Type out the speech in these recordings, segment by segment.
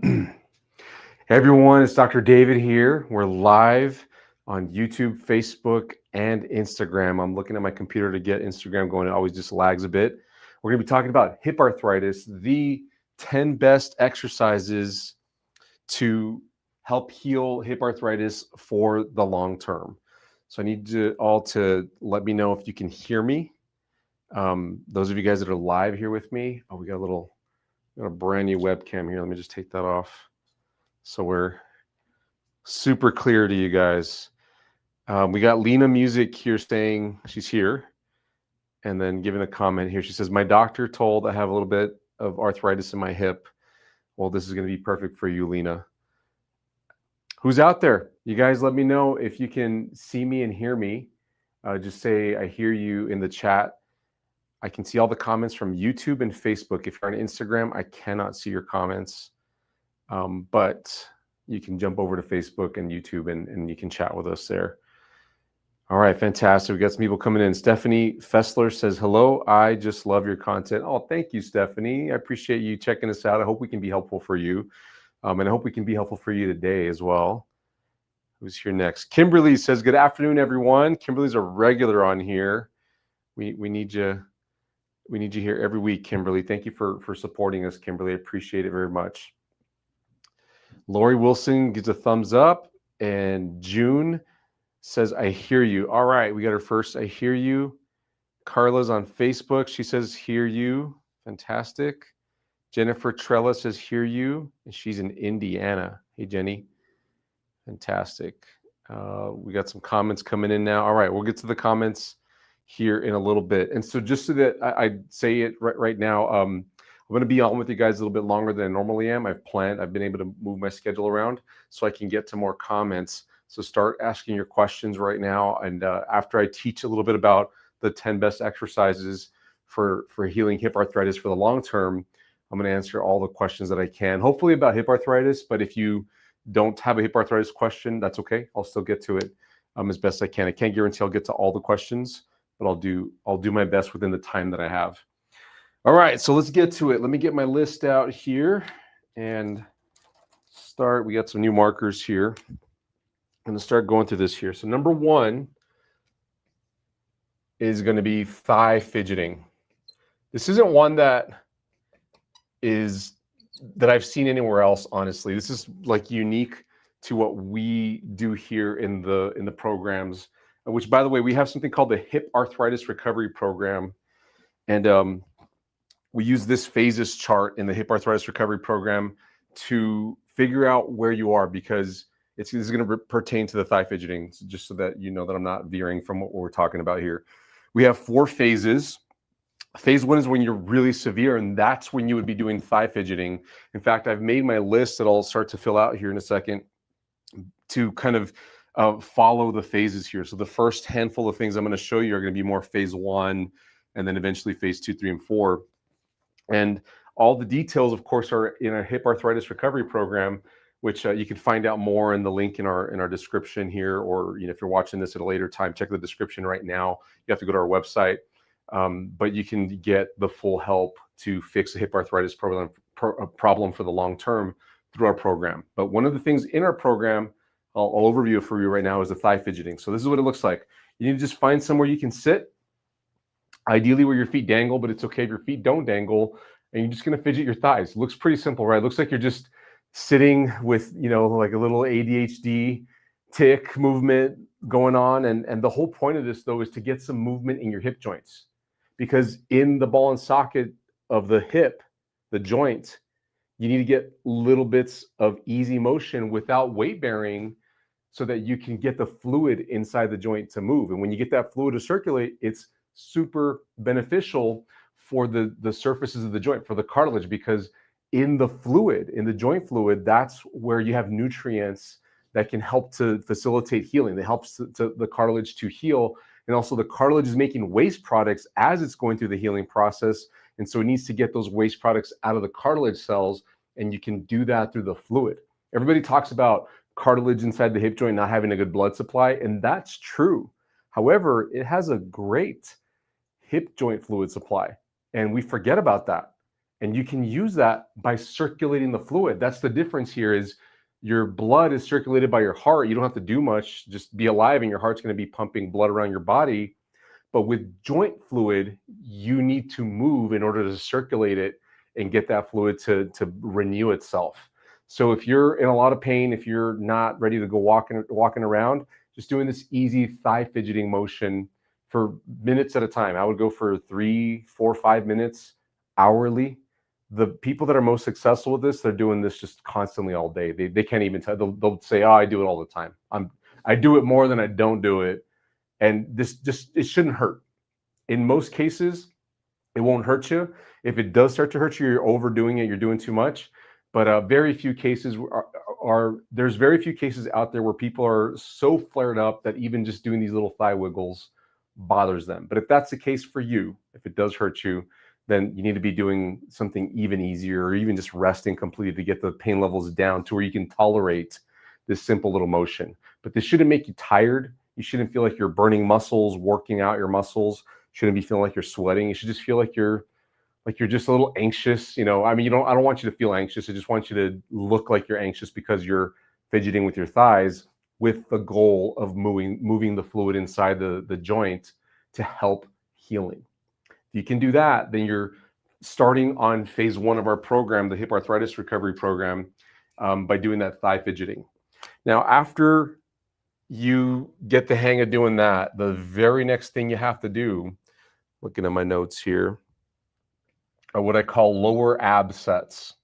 Hey everyone, it's Dr. David here. We're live on YouTube, Facebook, and Instagram. I'm looking at my computer to get Instagram going. It always just lags a bit. We're going to be talking about hip arthritis, the 10 best exercises to help heal hip arthritis for the long term. So I need you all to let me know if you can hear me. Those of you guys that are live here with me, we got a brand new webcam here. Let me just take that off. So we're super clear to you guys. We got Lena Music here saying she's here, and then giving a comment here. She says, my doctor told I have a little bit of arthritis in my hip. Well, this is going to be perfect for you, Lena. Who's out there? You guys let me know if you can see me and hear me. Just say, I hear you in the chat. I can see all the comments from YouTube and Facebook. If you're on Instagram, I cannot see your comments. But you can jump over to Facebook and YouTube and you can chat with us there. All right, fantastic. We got some people coming in. Stephanie Fessler says, hello, I just love your content. Oh, thank you, Stephanie. I appreciate you checking us out. I hope we can be helpful for you. And I hope we can be helpful for you today as well. Who's here next? Kimberly says, good afternoon, everyone. Kimberly's a regular on here. We need you. We need you here every week, Kimberly. Thank you for supporting us, Kimberly. I appreciate it very much. Lori Wilson gives a thumbs up, and June says, I hear you. All right, we got her first, I hear you. Carla's on Facebook. She says, hear you. Fantastic. Jennifer Trella says, hear you. And she's in Indiana. Hey, Jenny. Fantastic. We got some comments coming in now. All right, we'll get to the comments here in a little bit. And so just so that I say it right now, I'm going to be on with you guys a little bit longer than I normally am. I've been able to move my schedule around so I can get to more comments. So start asking your questions right now. And after I teach a little bit about the 10 best exercises for healing hip arthritis for the long term, I'm going to answer all the questions that I can, hopefully about hip arthritis. But if you don't have a hip arthritis question, that's okay. I'll still get to it as best I can. I can't guarantee I'll get to all the questions, but I'll do my best within the time that I have. All right, so let's get to it. Let me get my list out here and start. We got some new markers here. I'm going to start going through this here. So number one is going to be thigh fidgeting. This isn't one that I've seen anywhere else, honestly. This is like unique to what we do here in the programs, which, by the way, we have something called the Hip Arthritis Recovery Program. And we use this phases chart in the Hip Arthritis Recovery Program to figure out where you are, because this is going to pertain to the thigh fidgeting, just so that you know that I'm not veering from what we're talking about here. We have 4 phases. Phase 1 is when you're really severe, and that's when you would be doing thigh fidgeting. In fact, I've made my list that I'll start to fill out here in a second to kind of follow the phases here. So the first handful of things I'm going to show you are going to be more phase 1, and then eventually phase 2, 3, and 4. And all the details, of course, are in our Hip Arthritis Recovery Program, which you can find out more in the link in our description here, or if you're watching this at a later time, check the description right now. You have to go to our website, but you can get the full help to fix a hip arthritis problem for the long term through our program. But one of the things in our program, I'll overview it for you right now, is the thigh fidgeting. So this is what it looks like. You need to just find somewhere you can sit, ideally where your feet dangle, but it's okay if your feet don't dangle, and you're just going to fidget your thighs. It looks pretty simple, right? It looks like you're just sitting with, like a little ADHD tick movement going on. And the whole point of this, though, is to get some movement in your hip joints, because in the ball and socket of the hip, the joint, you need to get little bits of easy motion without weight bearing, so that you can get the fluid inside the joint to move. And when you get that fluid to circulate, it's super beneficial for the surfaces of the joint, for the cartilage, because in the fluid, in the joint fluid, that's where you have nutrients that can help to facilitate healing. That helps the cartilage to heal. And also the cartilage is making waste products as it's going through the healing process. And so it needs to get those waste products out of the cartilage cells, and you can do that through the fluid. Everybody talks about cartilage inside the hip joint not having a good blood supply, and that's true. However, it has a great hip joint fluid supply, and we forget about that. And you can use that by circulating the fluid. That's the difference here is your blood is circulated by your heart. You don't have to do much, just be alive and your heart's going to be pumping blood around your body. But with joint fluid, you need to move in order to circulate it and get that fluid to renew itself. So if you're in a lot of pain, if you're not ready to go walking around, just doing this easy thigh fidgeting motion for minutes at a time. I would go for 3, 4, 5 minutes hourly. The people that are most successful with this, they're doing this just constantly all day. They can't even tell. They'll say, "Oh, I do it all the time. I do it more than I don't do it." And this it shouldn't hurt. In most cases, it won't hurt you. If it does start to hurt you, you're overdoing it. You're doing too much. But very few cases there's very few cases out there where people are so flared up that even just doing these little thigh wiggles bothers them. But if that's the case for you, if it does hurt you, then you need to be doing something even easier, or even just resting completely to get the pain levels down to where you can tolerate this simple little motion. But this shouldn't make you tired. You shouldn't feel like you're burning muscles, working out your muscles. Shouldn't be feeling like you're sweating. You should just feel like you're just a little anxious. I don't want you to feel anxious. I just want you to look like you're anxious because you're fidgeting with your thighs with the goal of moving the fluid inside the joint to help healing. If you can do that, then you're starting on phase 1 of our program, the hip arthritis recovery program, by doing that thigh fidgeting. Now, after you get the hang of doing that, the very next thing you have to do, looking at my notes here, are what I call lower ab sets.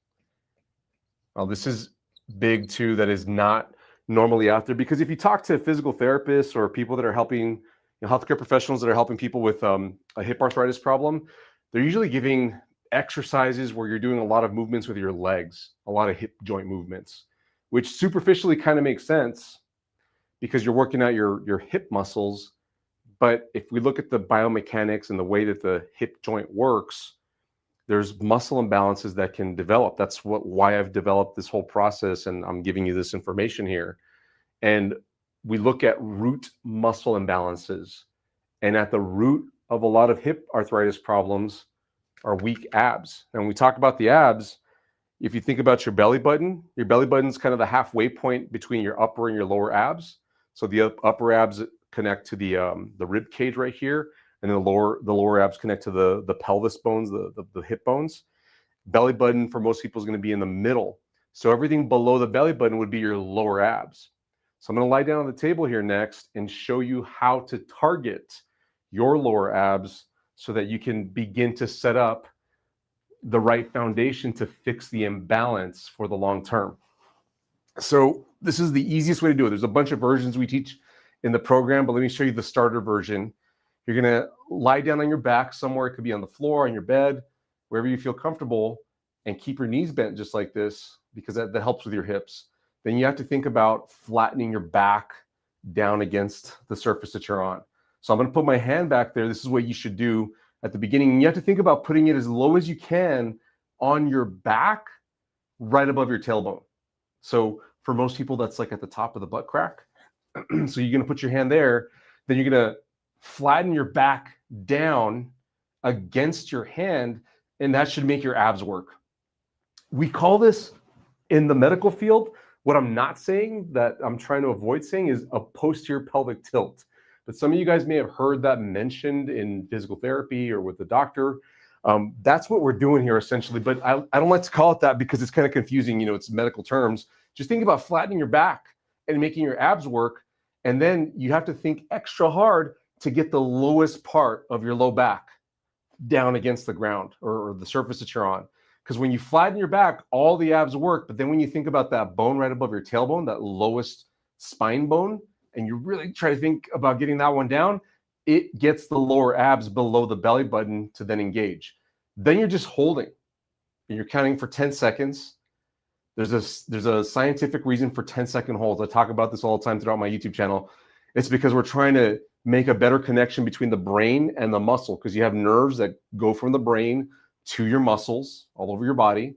Now, this is big too, that is not normally out there, because if you talk to physical therapists or people that are helping, healthcare professionals that are helping people with a hip arthritis problem, they're usually giving exercises where you're doing a lot of movements with your legs, a lot of hip joint movements, which superficially kind of makes sense because you're working out your hip muscles. But if we look at the biomechanics and the way that the hip joint works, there's muscle imbalances that can develop. That's why I've developed this whole process, and I'm giving you this information here. And we look at root muscle imbalances. And at the root of a lot of hip arthritis problems are weak abs. And when we talk about the abs, if you think about your belly button is kind of the halfway point between your upper and your lower abs. So the upper abs connect to the rib cage right here, and then the lower abs connect to the pelvis bones, the hip bones. Belly button for most people is going to be in the middle. So everything below the belly button would be your lower abs. So I'm going to lie down on the table here next and show you how to target your lower abs so that you can begin to set up the right foundation to fix the imbalance for the long term. So this is the easiest way to do it. There's a bunch of versions we teach in the program, but let me show you the starter version. You're going to lie down on your back somewhere. It could be on the floor, on your bed, wherever you feel comfortable, and keep your knees bent just like this, because that helps with your hips. Then you have to think about flattening your back down against the surface that you're on. So I'm going to put my hand back there. This is what you should do at the beginning. And you have to think about putting it as low as you can on your back, right above your tailbone. So for most people, that's like at the top of the butt crack. So you're going to put your hand there. Then you're going to flatten your back down against your hand, and that should make your abs work. We call this in the medical field, what I'm not saying, that I'm trying to avoid saying, is a posterior pelvic tilt. But some of you guys may have heard that mentioned in physical therapy or with the doctor. That's what we're doing here essentially, but I don't like to call it that because it's kind of confusing. It's medical terms. Just think about flattening your back and making your abs work. And then you have to think extra hard to get the lowest part of your low back down against the ground or the surface that you're on. Because when you flatten your back, all the abs work. But then when you think about that bone right above your tailbone, that lowest spine bone, and you really try to think about getting that one down, it gets the lower abs below the belly button to then engage. Then you're just holding, and you're counting for 10 seconds. There's a scientific reason for 10-second holds. I talk about this all the time throughout my YouTube channel. It's because we're trying to make a better connection between the brain and the muscle, because you have nerves that go from the brain to your muscles all over your body.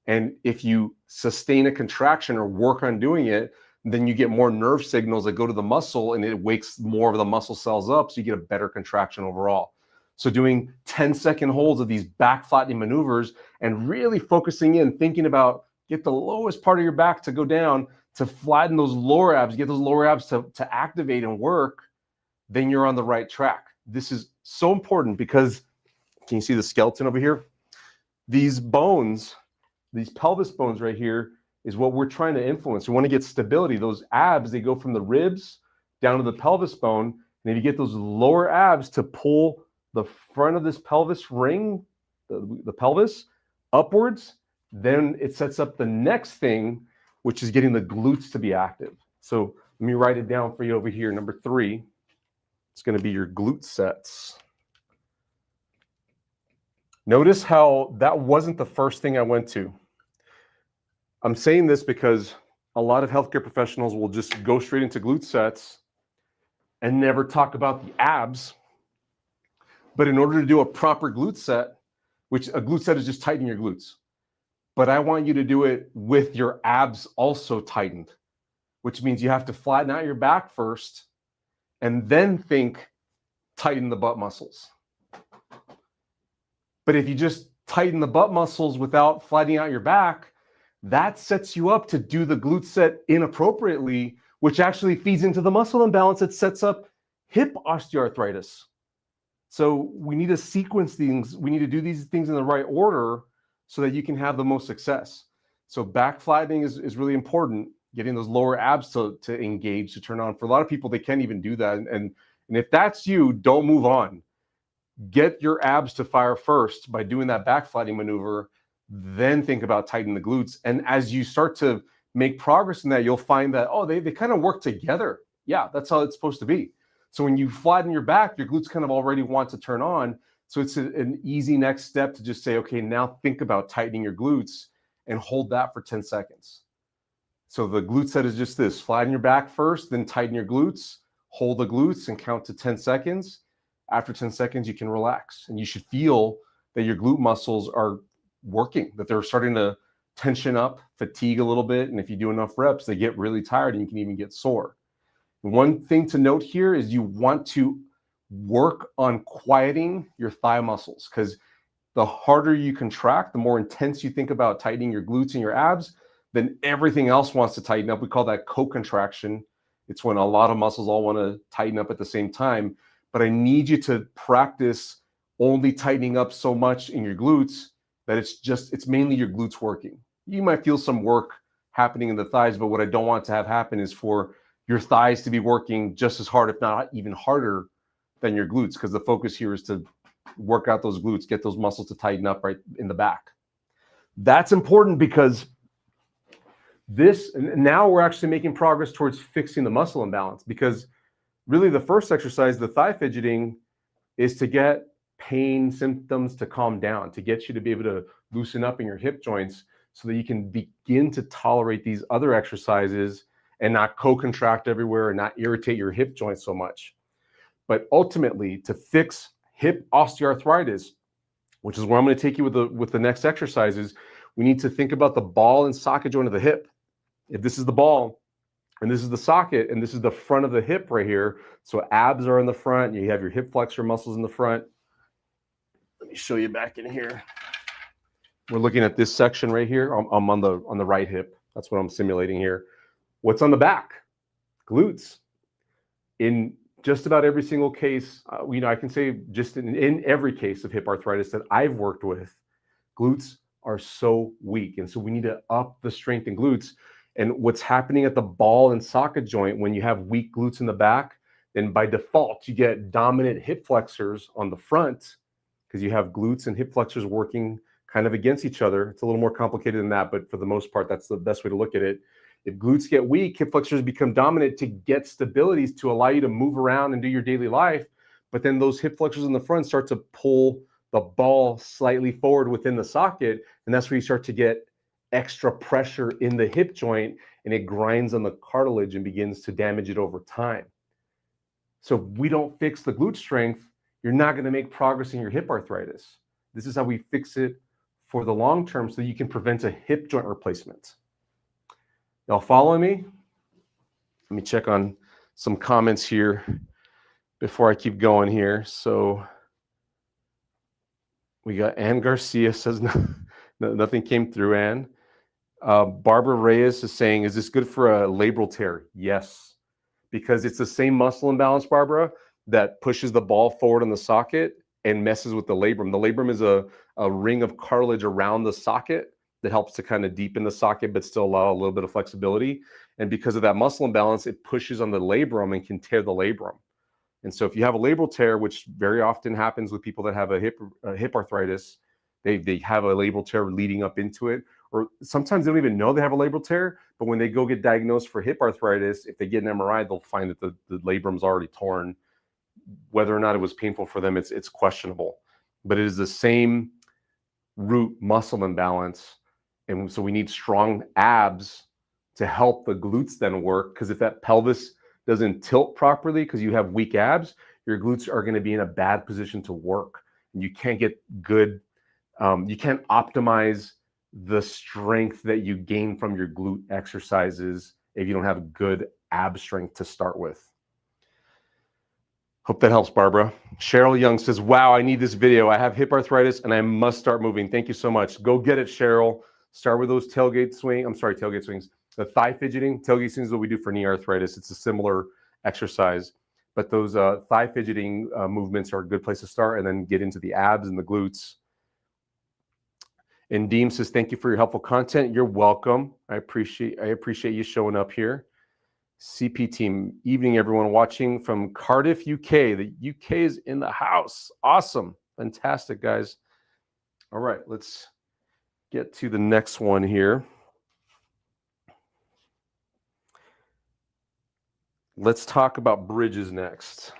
And if you sustain a contraction or work on doing it, then you get more nerve signals that go to the muscle, and it wakes more of the muscle cells up, so you get a better contraction overall. So doing 10-second holds of these back flattening maneuvers and really focusing in, thinking about get the lowest part of your back to go down to flatten those lower abs, get those lower abs to activate and work, then you're on the right track. This is so important because, can you see the skeleton over here? These bones, these pelvis bones right here is what we're trying to influence. We want to get stability. Those abs, they go from the ribs down to the pelvis bone. And if you get those lower abs to pull the front of this pelvis ring, the pelvis, upwards, then it sets up the next thing, which is getting the glutes to be active. So let me write it down for you over here. Number 3, it's going to be your glute sets. Notice how that wasn't the first thing I went to. I'm saying this because a lot of healthcare professionals will just go straight into glute sets and never talk about the abs. But in order to do a proper glute set, which a glute set is just tightening your glutes, but I want you to do it with your abs also tightened, which means you have to flatten out your back first and then think tighten the butt muscles. But if you just tighten the butt muscles without flattening out your back, that sets you up to do the glute set inappropriately, which actually feeds into the muscle imbalance that sets up hip osteoarthritis. So we need to sequence things. We need to do these things in the right order so that you can have the most success. So back flattening is really important, getting those lower abs to engage, to turn on. For a lot of people, they can't even do that. And if that's you, don't move on. Get your abs to fire first by doing that back flattening maneuver, then think about tightening the glutes. And as you start to make progress in that, you'll find that, oh, they kind of work together. Yeah, that's how it's supposed to be. So when you flatten your back, your glutes kind of already want to turn on. So it's an easy next step to just say, okay, now think about tightening your glutes and hold that for 10 seconds. So the glute set is just this: flatten your back first, then tighten your glutes, hold the glutes and count to 10 seconds. After 10 seconds, you can relax. And you should feel that your glute muscles are working, that they're starting to tension up, fatigue a little bit. And if you do enough reps, they get really tired and you can even get sore. One thing to note here is you want to work on quieting your thigh muscles, because the harder you contract, the more intense you think about tightening your glutes and your abs, then everything else wants to tighten up. We call that co-contraction. It's when a lot of muscles all want to tighten up at the same time. But I need you to practice only tightening up so much in your glutes that it's mainly your glutes working. You might feel some work happening in the thighs, but what I don't want to have happen is for your thighs to be working just as hard, if not even harder, than your glutes, because the focus here is to work out those glutes, get those muscles to tighten up right in the back. That's important because now we're actually making progress towards fixing the muscle imbalance, because really the first exercise, the thigh fidgeting, is to get pain symptoms to calm down, to get you to be able to loosen up in your hip joints so that you can begin to tolerate these other exercises and not co-contract everywhere and not irritate your hip joints so much. But ultimately, to fix hip osteoarthritis, which is where I'm going to take you with the next exercises, we need to think about the ball and socket joint of the hip. If this is the ball and this is the socket and this is the front of the hip right here, so abs are in the front, you have your hip flexor muscles in the front. Let me show you back in here. We're looking at this section right here. I'm on the right hip. That's what I'm simulating here. What's on the back? Glutes. In just about every single case, I can say just in every case of hip arthritis that I've worked with, glutes are so weak. And so we need to up the strength in glutes. And what's happening at the ball and socket joint, when you have weak glutes in the back, then by default, you get dominant hip flexors on the front, because you have glutes and hip flexors working kind of against each other. It's a little more complicated than that, but for the most part, that's the best way to look at it. If glutes get weak, hip flexors become dominant to get stability, to allow you to move around and do your daily life. But then those hip flexors in the front start to pull the ball slightly forward within the socket. And that's where you start to get extra pressure in the hip joint, and it grinds on the cartilage and begins to damage it over time. So if we don't fix the glute strength, you're not going to make progress in your hip arthritis. This is how we fix it for the long term so you can prevent a hip joint replacement. Y'all following me? Let me check on some comments here before I keep going here. So We got Ann Garcia says nothing came through, Ann. Barbara Reyes is saying, is this good for a labral tear? Yes, because it's the same muscle imbalance, Barbara, that pushes the ball forward in the socket and messes with the labrum. The labrum is a ring of cartilage around the socket that helps to kind of deepen the socket but still allow a little bit of flexibility. And because of that muscle imbalance, it pushes on the labrum and can tear the labrum. And so if you have a labral tear, which very often happens with people that have a hip arthritis, they have a labral tear leading up into it, or sometimes they don't even know they have a labral tear, but when they go get diagnosed for hip arthritis, if they get an MRI, they'll find that the labrum's already torn. Whether or not it was painful for them, it's questionable. But it is the same root muscle imbalance. And so we need strong abs to help the glutes then work, because if that pelvis doesn't tilt properly because you have weak abs, your glutes are going to be in a bad position to work. And you can't get good, you can't optimize the strength that you gain from your glute exercises if you don't have good ab strength to start with. Hope that helps, Barbara. Cheryl Young says, wow, I need this video. I have hip arthritis and I must start moving. Thank you so much. Go get it, Cheryl. Start with those tailgate swings. The thigh fidgeting. Tailgate swings is what we do for knee arthritis. It's a similar exercise. But those thigh fidgeting movements are a good place to start, and then get into the abs and the glutes. And Deem says, thank you for your helpful content. You're welcome. I appreciate you showing up here. CP team, evening everyone watching from Cardiff, UK. The UK is in the house. Awesome. Fantastic, guys. All right, let's get to the next one here. Let's talk about bridges next.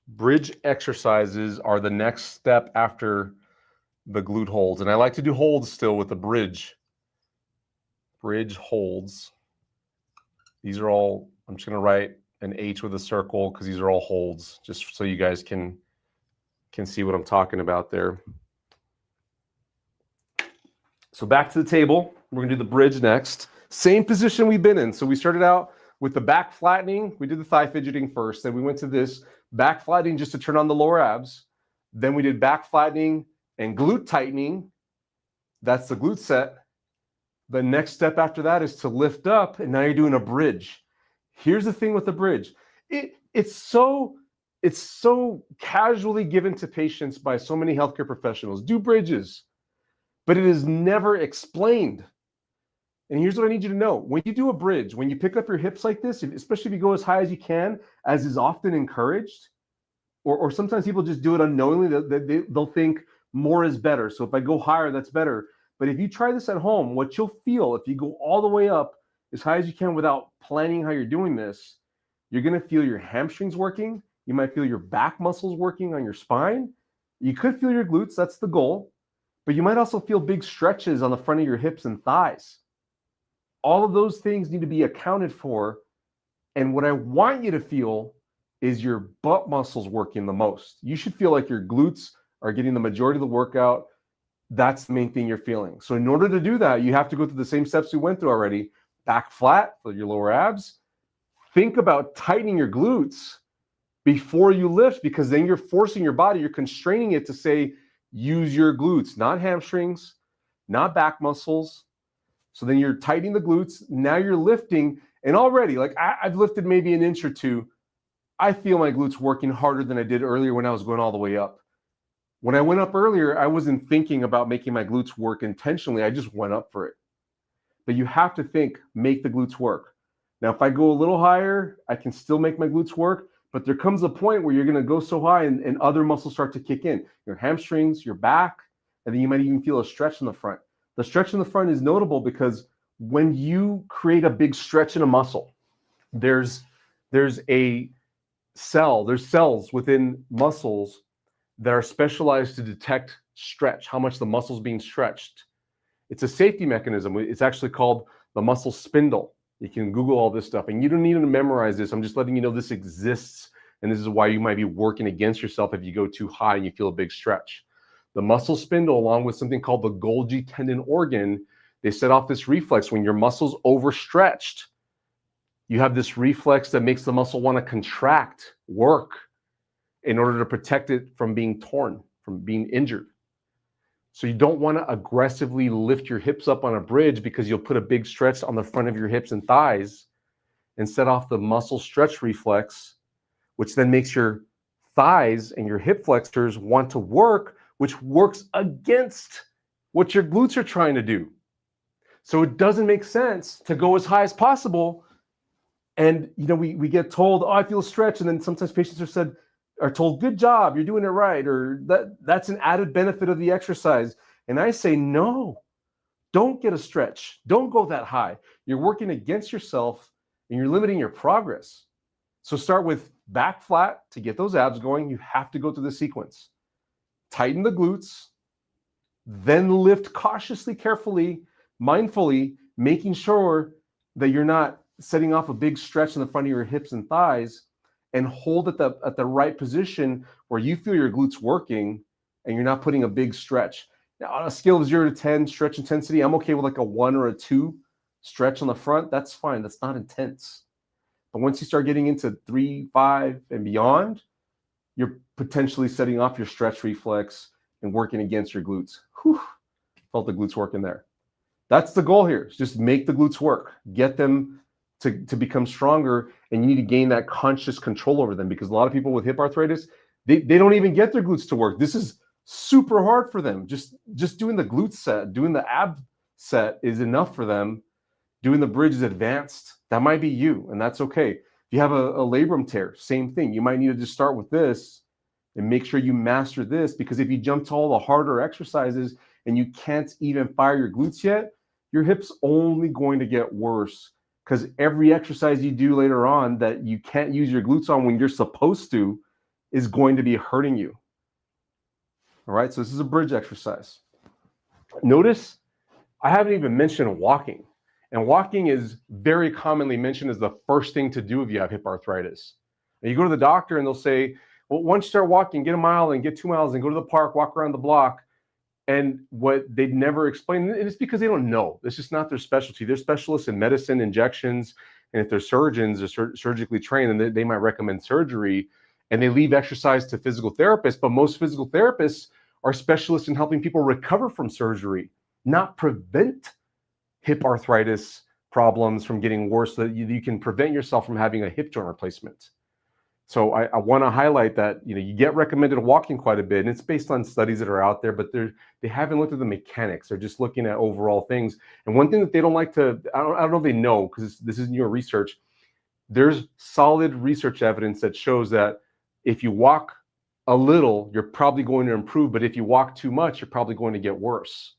Bridge exercises are the next step after the glute holds. And I like to do holds still with the bridge. Bridge holds. These are all, I'm just going to write an H with a circle because these are all holds, just so you guys can see what I'm talking about there. So back to the table. We're going to do the bridge next. Same position we've been in. So we started out with the back flattening. We did the thigh fidgeting first. Then we went to this back flattening just to turn on the lower abs. Then we did back flattening and glute tightening. That's the glute set. The next step after that is to lift up, and now you're doing a bridge. Here's the thing with the bridge. It's so casually given to patients by so many healthcare professionals. Do bridges, but it is never explained. And here's what I need you to know. When you do a bridge, when you pick up your hips like this, especially if you go as high as you can, as is often encouraged, or sometimes people just do it unknowingly, they'll think more is better. So if I go higher, that's better. But if you try this at home, what you'll feel if you go all the way up as high as you can without planning how you're doing this, you're going to feel your hamstrings working. You might feel your back muscles working on your spine. You could feel your glutes. That's the goal. But you might also feel big stretches on the front of your hips and thighs. All of those things need to be accounted for. And what I want you to feel is your butt muscles working the most. You should feel like your glutes are getting the majority of the workout. That's the main thing you're feeling. So in order to do that, you have to go through the same steps we went through already. Back flat for your lower abs. Think about tightening your glutes before you lift, because then you're forcing your body, you're constraining it to say, use your glutes, not hamstrings, not back muscles. So then you're tightening the glutes. Now you're lifting, and already, like I've lifted maybe an inch or two. I feel my glutes working harder than I did earlier when I was going all the way up. When I went up earlier, I wasn't thinking about making my glutes work intentionally. I just went up for it. But you have to think, make the glutes work. Now, if I go a little higher, I can still make my glutes work, but there comes a point where you're going to go so high and other muscles start to kick in. Your hamstrings, your back, and then you might even feel a stretch in the front. The stretch in the front is notable because when you create a big stretch in a muscle, there's cells within muscles that are specialized to detect stretch, how much the muscle's being stretched. It's a safety mechanism. It's actually called the muscle spindle. You can Google all this stuff, and you don't need to memorize this. I'm just letting you know this exists, and this is why you might be working against yourself if you go too high and you feel a big stretch. The muscle spindle, along with something called the Golgi tendon organ, they set off this reflex. When your muscle's overstretched, you have this reflex that makes the muscle want to contract, work, in order to protect it from being torn. from being injured. So you don't want to aggressively lift your hips up on a bridge because you'll put a big stretch on the front of your hips and thighs and set off the muscle stretch reflex, which then makes your thighs and your hip flexors want to work, which works against what your glutes are trying to do. So it doesn't make sense to go as high as possible. And we get told, oh, I feel stretch, and then sometimes patients are told, good job, you're doing it right, or that's an added benefit of the exercise. And I say, no, don't get a stretch. Don't go that high. You're working against yourself and you're limiting your progress. So start with back flat to get those abs going. You have to go through the sequence. Tighten the glutes, then lift cautiously, carefully, mindfully, making sure that you're not setting off a big stretch in the front of your hips and thighs, and hold at the right position where you feel your glutes working and you're not putting a big stretch. Now, on a scale of 0 to 10 stretch intensity, I'm okay with like a 1 or a 2 stretch on the front. That's fine. That's not intense. But once you start getting into 3, 5, and beyond, you're potentially setting off your stretch reflex and working against your glutes. Whew, felt the glutes working there. That's the goal here. Just make the glutes work. Get them to become stronger, and you need to gain that conscious control over them, because a lot of people with hip arthritis, they don't even get their glutes to work. This is super hard for them. Just doing the glute set, doing the ab set is enough for them. Doing the bridge is advanced. That might be you, and that's okay. If you have a labrum tear, same thing. You might need to just start with this and make sure you master this, because if you jump to all the harder exercises and you can't even fire your glutes yet, your hip's only going to get worse, because every exercise you do later on that you can't use your glutes on when you're supposed to is going to be hurting you. All right, so this is a bridge exercise. Notice I haven't even mentioned walking. And walking is very commonly mentioned as the first thing to do if you have hip arthritis. And you go to the doctor and they'll say, well, once you start walking, get a mile and get 2 miles and go to the park, walk around the block. And what they'd never explain, and it's because they don't know. It's just not their specialty. They're specialists in medicine, injections, and if they're surgeons or surgically trained, then they might recommend surgery, and they leave exercise to physical therapists. But most physical therapists are specialists in helping people recover from surgery, not prevent hip arthritis problems from getting worse, so that you can prevent yourself from having a hip joint replacement. So I want to highlight that you get recommended walking quite a bit, and it's based on studies that are out there, but they haven't looked at the mechanics. They're just looking at overall things. And one thing that they don't like to, I don't know if they know, because this is new research, there's solid research evidence that shows that if you walk a little, you're probably going to improve, but if you walk too much, you're probably going to get worse.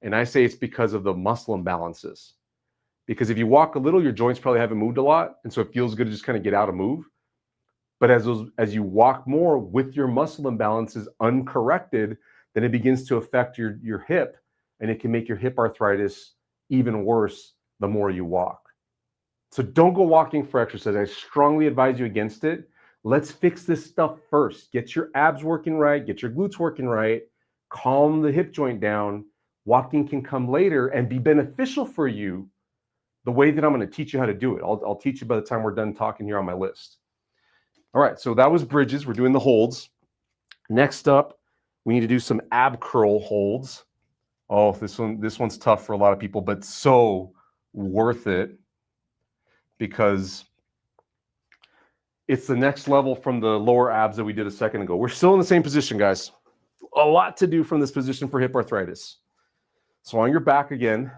And I say it's because of the muscle imbalances. Because if you walk a little, your joints probably haven't moved a lot, and so it feels good to just kind of get out and move. But as you walk more with your muscle imbalances uncorrected, then it begins to affect your hip, and it can make your hip arthritis even worse the more you walk. So don't go walking for exercise. I strongly advise you against it. Let's fix this stuff first. Get your abs working right, get your glutes working right, calm the hip joint down. Walking can come later and be beneficial for you the way that I'm going to teach you how to do it. I'll teach you by the time we're done talking here on my list. All right, so that was bridges. We're doing the holds. Next up, we need to do some ab curl holds. Oh, this one's tough for a lot of people, but so worth it, because it's the next level from the lower abs that we did a second ago. We're still in the same position, guys. A lot to do from this position for hip arthritis. So on your back again,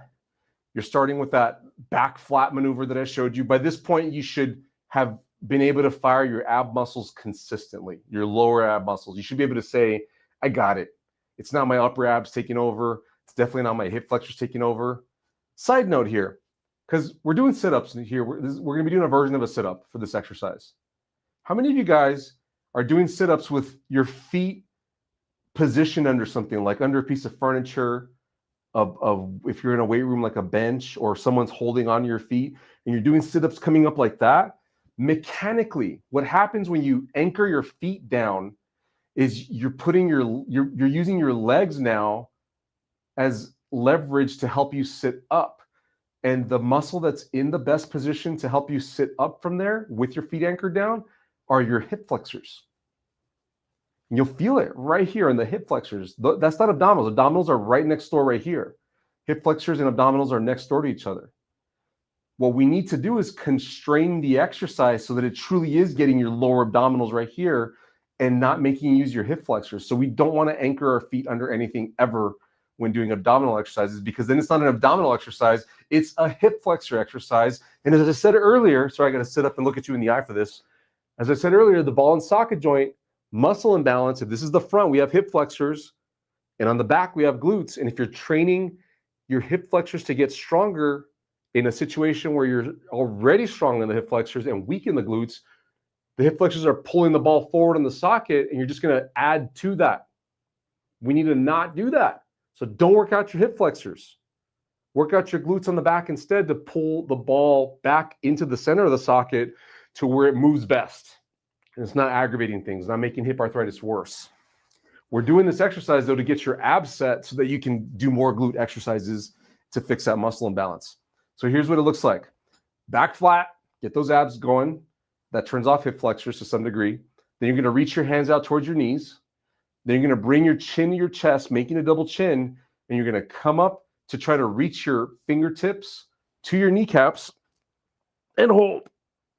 you're starting with that back flat maneuver that I showed you. By this point, you should have been able to fire your ab muscles consistently, your lower ab muscles. You should be able to say, I got it. It's not my upper abs taking over. It's definitely not my hip flexors taking over. Side note here, because we're doing sit-ups here. We're going to be doing a version of a sit-up for this exercise. How many of you guys are doing sit-ups with your feet positioned under something, like under a piece of furniture, of if you're in a weight room, like a bench, or someone's holding on your feet, and you're doing sit-ups coming up like that? Mechanically, what happens when you anchor your feet down is you're using your legs now as leverage to help you sit up. And the muscle that's in the best position to help you sit up from there with your feet anchored down are your hip flexors. And you'll feel it right here in the hip flexors. That's not abdominals. Abdominals are right next door right here. Hip flexors and abdominals are next door to each other. What we need to do is constrain the exercise so that it truly is getting your lower abdominals right here and not making you use your hip flexors. So we don't want to anchor our feet under anything ever when doing abdominal exercises, because then it's not an abdominal exercise, it's a hip flexor exercise. And as I said earlier, sorry, I got to sit up and look at you in the eye for this. As I said earlier, the ball and socket joint, muscle imbalance, if this is the front, we have hip flexors, and on the back, we have glutes. And if you're training your hip flexors to get stronger in a situation where you're already strong in the hip flexors and weak in the glutes, the hip flexors are pulling the ball forward in the socket, and you're just going to add to that. We need to not do that. So don't work out your hip flexors. Work out your glutes on the back instead to pull the ball back into the center of the socket to where it moves best. And it's not aggravating things, not making hip arthritis worse. We're doing this exercise, though, to get your abs set so that you can do more glute exercises to fix that muscle imbalance. So here's what it looks like. Back flat, get those abs going. That turns off hip flexors to some degree. Then you're going to reach your hands out towards your knees. Then you're going to bring your chin to your chest, making a double chin, and you're going to come up to try to reach your fingertips to your kneecaps and hold.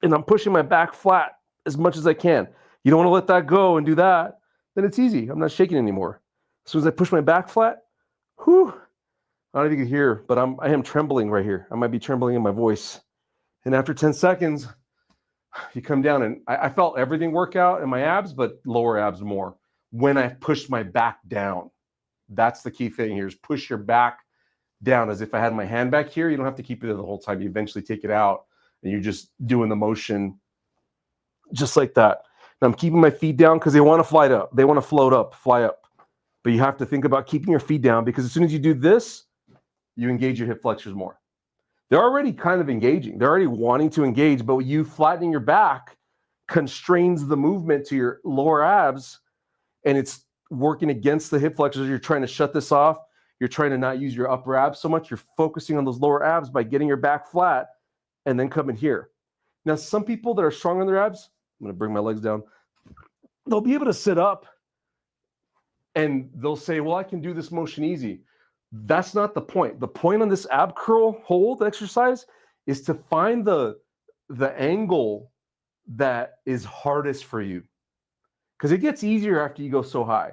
And I'm pushing my back flat as much as I can. You don't want to let that go and do that. Then it's easy. I'm not shaking anymore. As soon as I push my back flat, whew, I don't know if you can hear, but I am trembling right here. I might be trembling in my voice. And after 10 seconds, you come down, and I felt everything work out in my abs, but lower abs more when I pushed my back down. That's the key thing here, is push your back down as if I had my hand back here. You don't have to keep it there the whole time. You eventually take it out, and you're just doing the motion just like that. And I'm keeping my feet down because they want to fly up. They want to float up, fly up. But you have to think about keeping your feet down, because as soon as you do this, you engage your hip flexors more. They're already kind of engaging. They're already wanting to engage, but you flattening your back constrains the movement to your lower abs, and it's working against the hip flexors. You're trying to shut this off. You're trying to not use your upper abs so much. You're focusing on those lower abs by getting your back flat and then coming here. Now, some people that are strong on their abs, I'm going to bring my legs down, they'll be able to sit up and they'll say, well, I can do this motion easy. That's not the point. The point on this ab curl hold exercise is to find the angle that is hardest for you, because it gets easier after you go so high.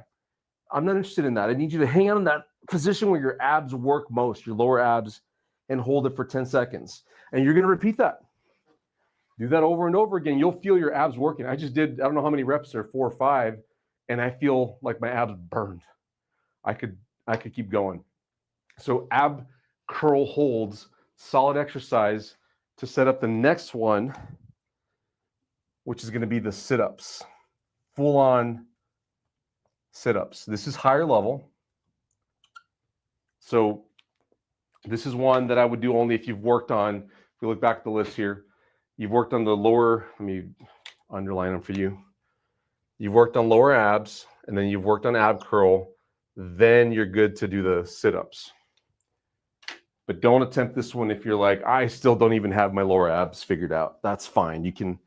I'm not interested in that. I need you to hang out in that position where your abs work most, your lower abs, and hold it for 10 seconds. And you're going to repeat that. Do that over and over again. You'll feel your abs working. I just did, I don't know how many reps there, 4 or 5, and I feel like my abs burned. I could keep going. So ab curl holds, solid exercise to set up the next one, which is going to be the sit-ups. Full-on sit-ups. This is higher level. So this is one that I would do only if you've worked on, if you look back at the list here, you've worked on the lower, let me underline them for you. You've worked on lower abs, and then you've worked on ab curl, then you're good to do the sit-ups. But don't attempt this one if you're like, I still don't even have my lower abs figured out. That's fine. You can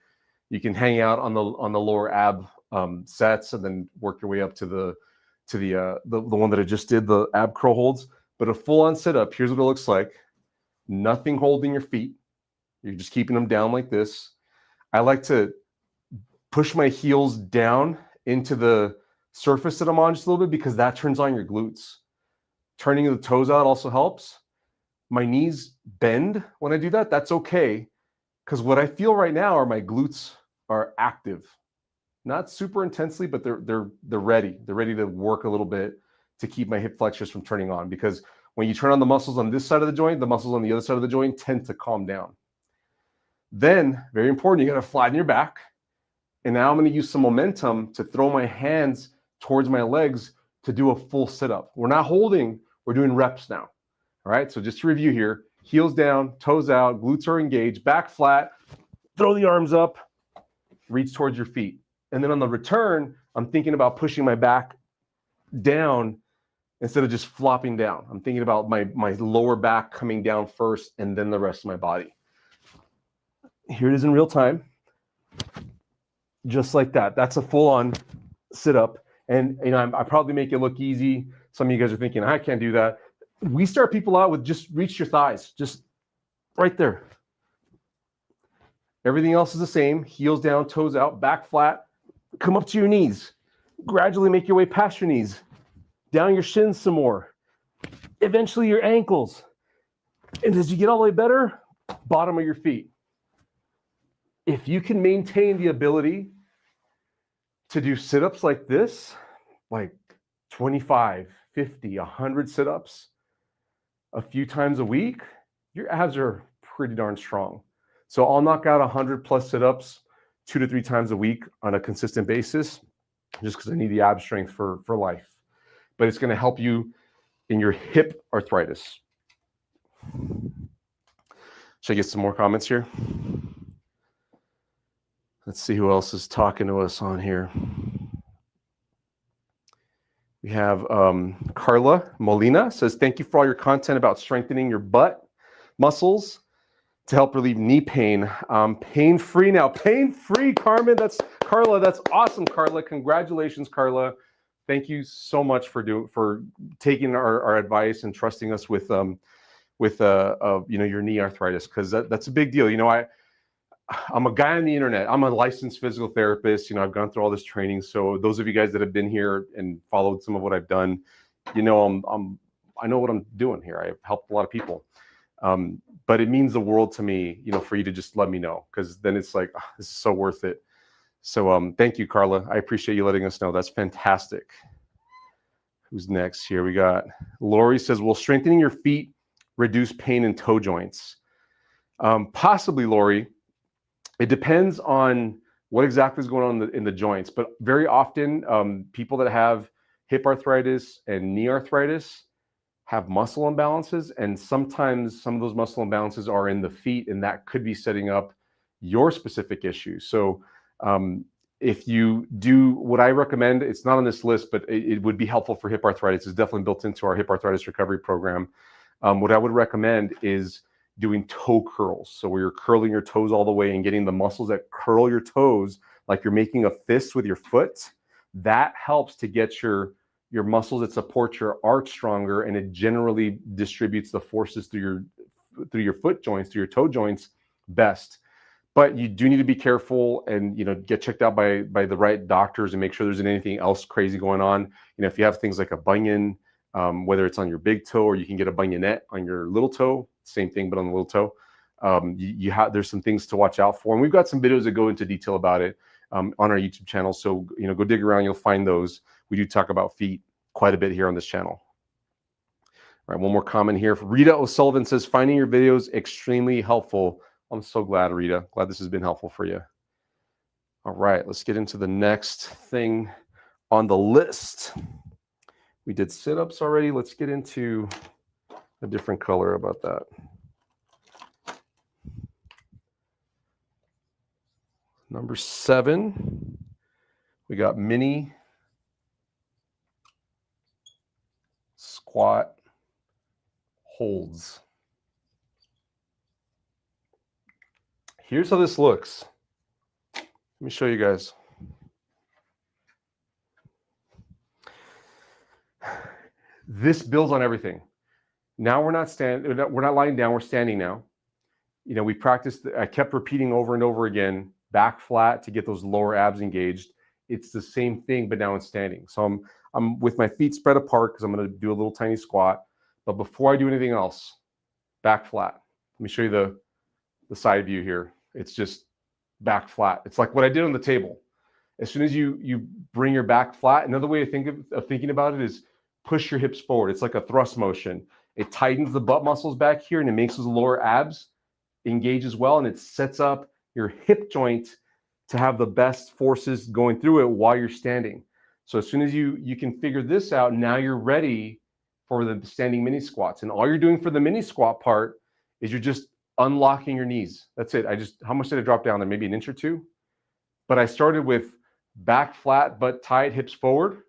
hang out on the lower ab sets and then work your way up to the one that I just did, the ab curl holds. But a full-on sit-up, here's what it looks like. Nothing holding your feet. You're just keeping them down like this. I like to push my heels down into the surface that I'm on just a little bit, because that turns on your glutes. Turning the toes out also helps. My knees bend when I do that. That's okay, because what I feel right now are my glutes are active. Not super intensely, but they're ready. They're ready to work a little bit to keep my hip flexors from turning on, because when you turn on the muscles on this side of the joint, the muscles on the other side of the joint tend to calm down. Then, very important, you got to flatten your back. And now I'm going to use some momentum to throw my hands towards my legs to do a full sit-up. We're not holding, we're doing reps now. All right, so just to review here, heels down, toes out, glutes are engaged, back flat, throw the arms up, reach towards your feet. And then on the return, I'm thinking about pushing my back down instead of just flopping down. I'm thinking about my lower back coming down first and then the rest of my body. Here it is in real time. Just like that. That's a full-on sit-up. And I probably make it look easy. Some of you guys are thinking, I can't do that. We start people out with just reach your thighs, just right there. Everything else is the same. Heels down, toes out, back flat. Come up to your knees. Gradually make your way past your knees. Down your shins some more. Eventually your ankles. And as you get all the way better, bottom of your feet. If you can maintain the ability to do sit-ups like this, like 25, 50, 100 sit-ups a few times a week, your abs are pretty darn strong. So I'll knock out 100 plus sit-ups 2 to 3 times a week on a consistent basis, just because I need the ab strength for life. But it's going to help you in your hip arthritis. Should I get some more comments here? Let's see who else is talking to us on here. We have Carla Molina says, thank you for all your content about strengthening your butt muscles to help relieve knee pain. Pain-free now. Pain-free, Carmen. That's Carla. That's awesome, Carla. Congratulations, Carla. Thank you so much for taking our advice and trusting us with your knee arthritis, because that's a big deal. I'm a guy on the internet. I'm a licensed physical therapist. I've gone through all this training. So those of you guys that have been here and followed some of what I've done, I know what I'm doing here. I've helped a lot of people. But it means the world to me, for you to just let me know, because then it's like, this is so worth it. So thank you, Carla. I appreciate you letting us know. That's fantastic. Who's next here? We got Lori says, will strengthening your feet reduce pain in toe joints? Possibly, Lori. It depends on what exactly is going on in the joints. But very often, people that have hip arthritis and knee arthritis have muscle imbalances, and sometimes some of those muscle imbalances are in the feet, and that could be setting up your specific issue. So if you do what I recommend, it's not on this list, but it would be helpful for hip arthritis. It's definitely built into our hip arthritis recovery program. What I would recommend is doing toe curls. So where you're curling your toes all the way and getting the muscles that curl your toes, like you're making a fist with your foot, that helps to get your muscles that support your arch stronger, and it generally distributes the forces through your foot joints, through your toe joints best. But you do need to be careful and get checked out by the right doctors and make sure there isn't anything else crazy going on. If you have things like a bunion, whether it's on your big toe or you can get a bunionette on your little toe, same thing but on the little toe, there's some things to watch out for, and we've got some videos that go into detail about it on our YouTube channel. So go dig around, you'll find those. We do talk about feet quite a bit here on this channel. All right, one more comment here. Rita O'Sullivan says, finding your videos extremely helpful. I'm so glad, Rita. Glad this has been helpful for you. All right, let's get into the next thing on the list. We did sit-ups already. Let's get into a different color about that. Number 7, we got mini squat holds. Here's how this looks. Let me show you guys. This builds on everything. Now we're not lying down, we're standing now. We practiced, I kept repeating over and over again, back flat to get those lower abs engaged. It's the same thing, but now in standing. So I'm with my feet spread apart because I'm going to do a little tiny squat. But before I do anything else, back flat. Let me show you the side view here. It's just back flat. It's like what I did on the table. As soon as you bring your back flat, another way of thinking about it is push your hips forward. It's like a thrust motion. It tightens the butt muscles back here, and it makes those lower abs engage as well, and it sets up your hip joint to have the best forces going through it while you're standing. So as soon as you can figure this out, now you're ready for the standing mini squats. And all you're doing for the mini squat part is you're just unlocking your knees. That's it. How much did I drop down there? Maybe an inch or two? But I started with back flat, butt tight, hips forward.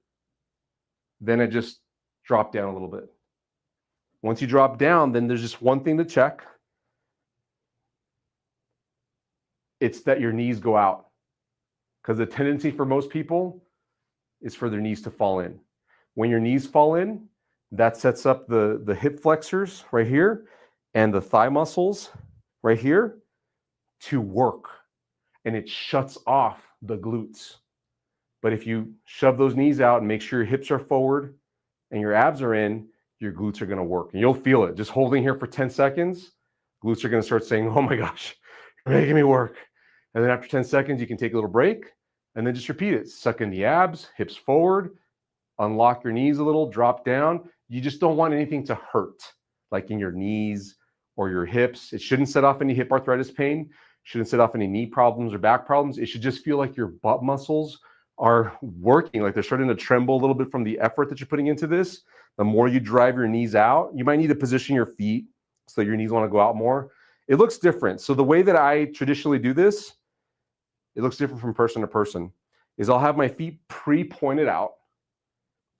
Then I just dropped down a little bit. Once you drop down, then there's just one thing to check. It's that your knees go out. Because the tendency for most people is for their knees to fall in. When your knees fall in, that sets up the hip flexors right here and the thigh muscles right here to work. And it shuts off the glutes. But if you shove those knees out and make sure your hips are forward and your abs are in, your glutes are going to work. And you'll feel it. Just holding here for 10 seconds, glutes are going to start saying, oh my gosh, you're making me work. And then after 10 seconds, you can take a little break and then just repeat it. Suck in the abs, hips forward, unlock your knees a little, drop down. You just don't want anything to hurt, like in your knees or your hips. It shouldn't set off any hip arthritis pain. Shouldn't set off any knee problems or back problems. It should just feel like your butt muscles are working, like they're starting to tremble a little bit from the effort that you're putting into this. The more you drive your knees out, you might need to position your feet so your knees want to go out more. It looks different. So the way that I traditionally do this, it looks different from person to person, is I'll have my feet pre-pointed out.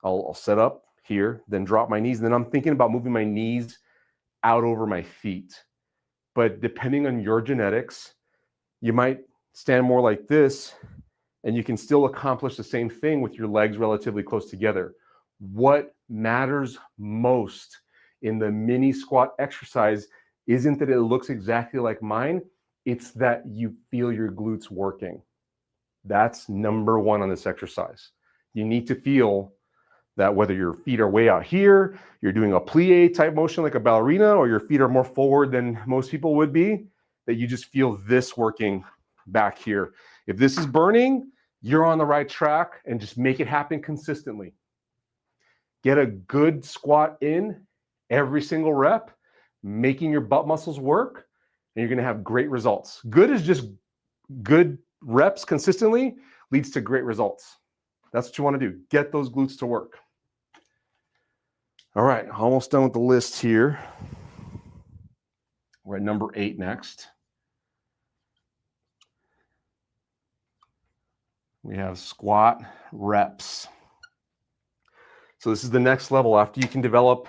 I'll set up here, then drop my knees, and then I'm thinking about moving my knees out over my feet. But depending on your genetics, you might stand more like this, and you can still accomplish the same thing with your legs relatively close together. What matters most in the mini squat exercise isn't that it looks exactly like mine, it's that you feel your glutes working. That's number one on this exercise. You need to feel that whether your feet are way out here, you're doing a plie type motion like a ballerina, or your feet are more forward than most people would be, that you just feel this working back here. If this is burning, you're on the right track, and just make it happen consistently. Get a good squat in every single rep, making your butt muscles work, and you're going to have great results. Good is just good reps consistently leads to great results. That's what you want to do. Get those glutes to work. All right, almost done with the list here. We're at number 8 next. We have squat reps. So this is the next level after you can develop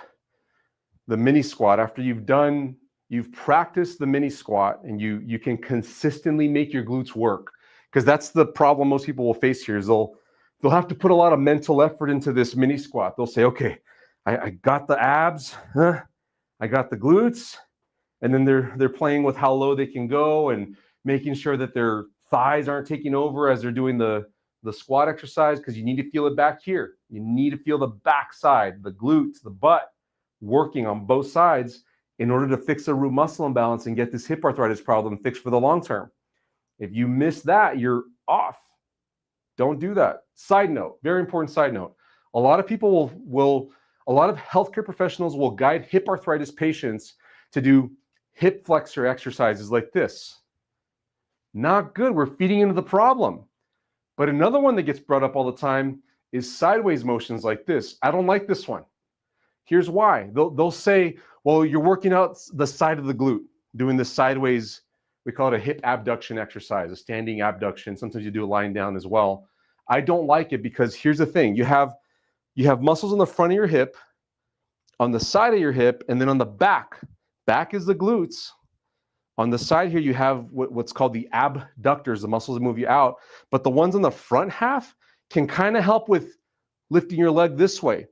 the mini squat, after you've practiced the mini squat and you can consistently make your glutes work. Because that's the problem most people will face here is they'll have to put a lot of mental effort into this mini squat. They'll say, okay, I got the abs, I got the glutes, and then they're playing with how low they can go and making sure that their thighs aren't taking over as they're doing the squat exercise, because you need to feel it back here. You need to feel the back side, the glutes, the butt working on both sides in order to fix the root muscle imbalance and get this hip arthritis problem fixed for the long term. If you miss that, you're off. Don't do that. Side note, very important side note. A lot of people a lot of healthcare professionals will guide hip arthritis patients to do hip flexor exercises like this. Not good. We're feeding into the problem. But another one that gets brought up all the time is sideways motions like this. I don't like this one. Here's why. They'll say, well, you're working out the side of the glute, doing this sideways. We call it a hip abduction exercise, a standing abduction. Sometimes you do a lying down as well. I don't like it because here's the thing. You have muscles on the front of your hip, on the side of your hip, and then on the back. Back is the glutes. On the side here, you have what's called the abductors, the muscles that move you out. But the ones on the front half can kind of help with lifting your leg this way.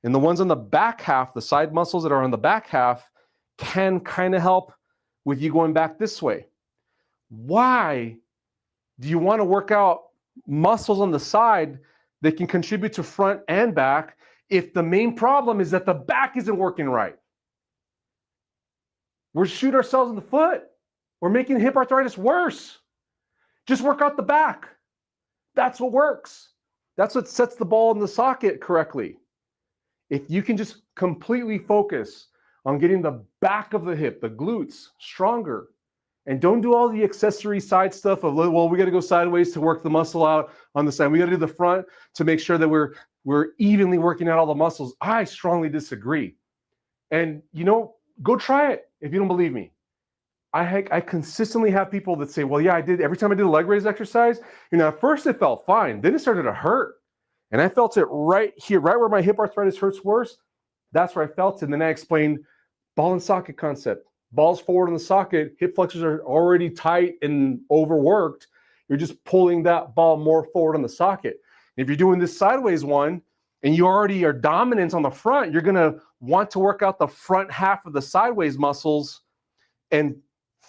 And the ones on the back half, the side muscles that are on the back half, can kind of help with you going back this way. Why do you want to work out muscles on the side that can contribute to front and back if the main problem is that the back isn't working right? We're shooting ourselves in the foot. We're making hip arthritis worse. Just work out the back. That's what works. That's what sets the ball in the socket correctly. If you can just completely focus on getting the back of the hip, the glutes, stronger, and don't do all the accessory side stuff of, well, we got to go sideways to work the muscle out on the side. We got to do the front to make sure that we're evenly working out all the muscles. I strongly disagree. And, go try it if you don't believe me. I consistently have people that say, well, yeah, I did. Every time I did a leg raise exercise, at first it felt fine. Then it started to hurt. And I felt it right here, right where my hip arthritis hurts worse. That's where I felt it. And then I explained ball and socket concept. Balls forward in the socket, hip flexors are already tight and overworked. You're just pulling that ball more forward on the socket. If you're doing this sideways one and you already are dominant on the front, you're going to want to work out the front half of the sideways muscles and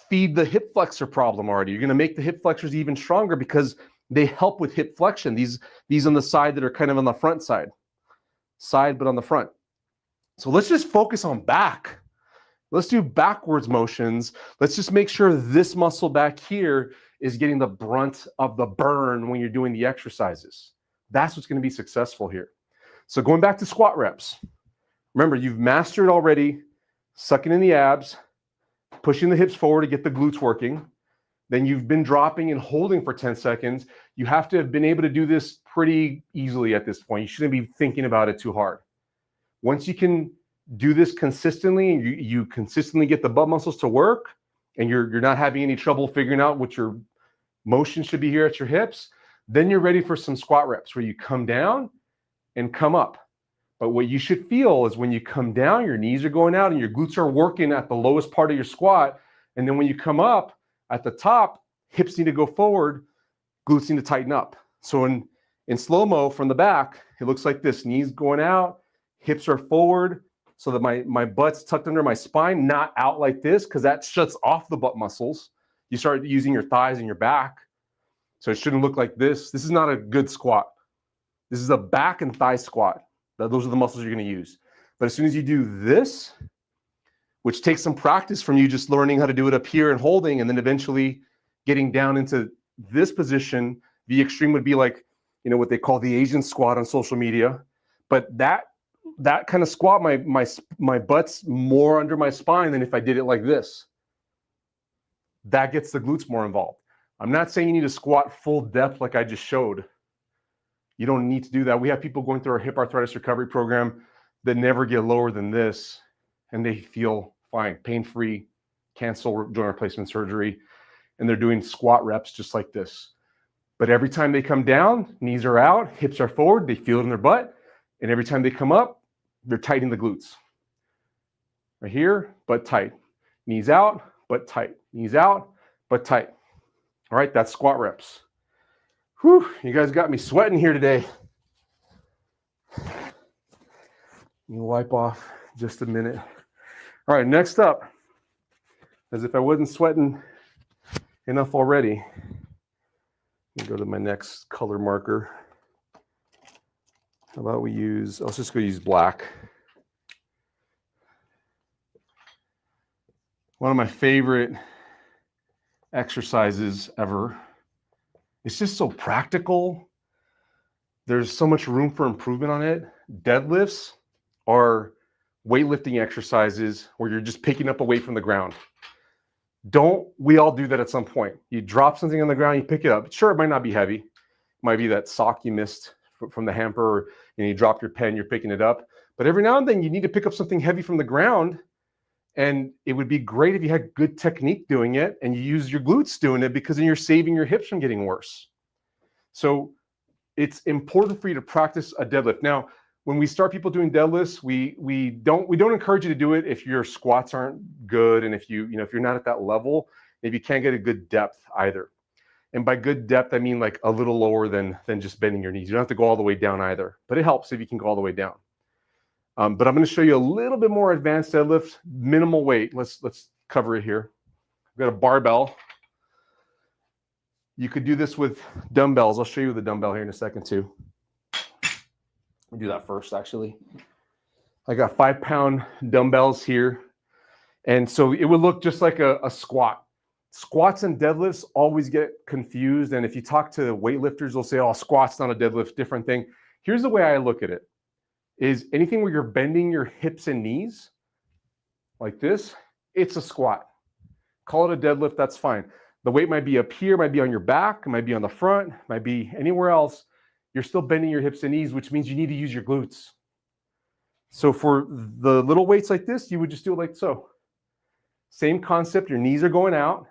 feed the hip flexor problem already. You're going to make the hip flexors even stronger because they help with hip flexion. These on the side that are kind of on the front side, but on the front. So let's just focus on back. Let's do backwards motions. Let's just make sure this muscle back here is getting the brunt of the burn when you're doing the exercises. That's what's going to be successful here. So going back to squat reps. Remember, you've mastered already sucking in the abs, pushing the hips forward to get the glutes working. Then you've been dropping and holding for 10 seconds. You have to have been able to do this pretty easily at this point. You shouldn't be thinking about it too hard. Once you can do this consistently and you consistently get the butt muscles to work and you're not having any trouble figuring out what your motion should be here at your hips, then you're ready for some squat reps where you come down and come up. But what you should feel is when you come down, your knees are going out and your glutes are working at the lowest part of your squat. And then when you come up at the top, hips need to go forward, glutes need to tighten up. So in slow-mo from the back, it looks like this: knees going out, hips are forward, so that my butt's tucked under my spine, not out like this, because that shuts off the butt muscles. You start using your thighs and your back. So it shouldn't look like this. This is not a good squat. This is a back and thigh squat. Those are the muscles you're going to use. But as soon as you do this, which takes some practice from you just learning how to do it up here and holding, and then eventually getting down into this position, the extreme would be like, what they call the Asian squat on social media. But that kind of squat, my butt's more under my spine than if I did it like this. That gets the glutes more involved. I'm not saying you need to squat full depth like I just showed. You don't need to do that. We have people going through our hip arthritis recovery program that never get lower than this, and they feel fine, pain-free, cancel joint replacement surgery, and they're doing squat reps just like this. But every time they come down, knees are out, hips are forward, they feel it in their butt, and every time they come up, they're tightening the glutes. Right here, butt tight. Knees out, butt tight. Knees out, butt tight. All right, that's squat reps. Whew, you guys got me sweating here today. Let me wipe off just a minute. All right, next up, as if I wasn't sweating enough already, let me go to my next color marker. How about let's just go use black. One of my favorite exercises ever. It's just so practical. There's so much room for improvement on it. Deadlifts are weightlifting exercises where you're just picking up a weight from the ground. We all do that at some point. You drop something on the ground, you pick it up. Sure, it might not be heavy. It might be that sock you missed from the hamper, and you dropped your pen, you're picking it up. But every now and then you need to pick up something heavy from the ground, and it would be great if you had good technique doing it and you use your glutes doing it, because then you're saving your hips from getting worse. So it's important for you to practice a deadlift. Now, when we start people doing deadlifts, we don't encourage you to do it if your squats aren't good, and if if you're not at that level, if you can't get a good depth either. And by good depth, I mean like a little lower than just bending your knees. You don't have to go all the way down either, but it helps if you can go all the way down. But I'm going to show you a little bit more advanced deadlift, minimal weight. Let's cover it here. I've got a barbell. You could do this with dumbbells. I'll show you the dumbbell here in a second too. Let me do that first, actually. I got 5-pound dumbbells here. And so it would look just like a squat. Squats and deadlifts always get confused. And if you talk to weightlifters, they'll say, oh, squat's not a deadlift, different thing. Here's the way I look at it. Is anything where you're bending your hips and knees like this, it's a squat. Call it a deadlift, that's fine. The weight might be up here, might be on your back, it might be on the front, might be anywhere else. You're still bending your hips and knees, which means you need to use your glutes. So for the little weights like this, you would just do it like so. Same concept, your knees are going out,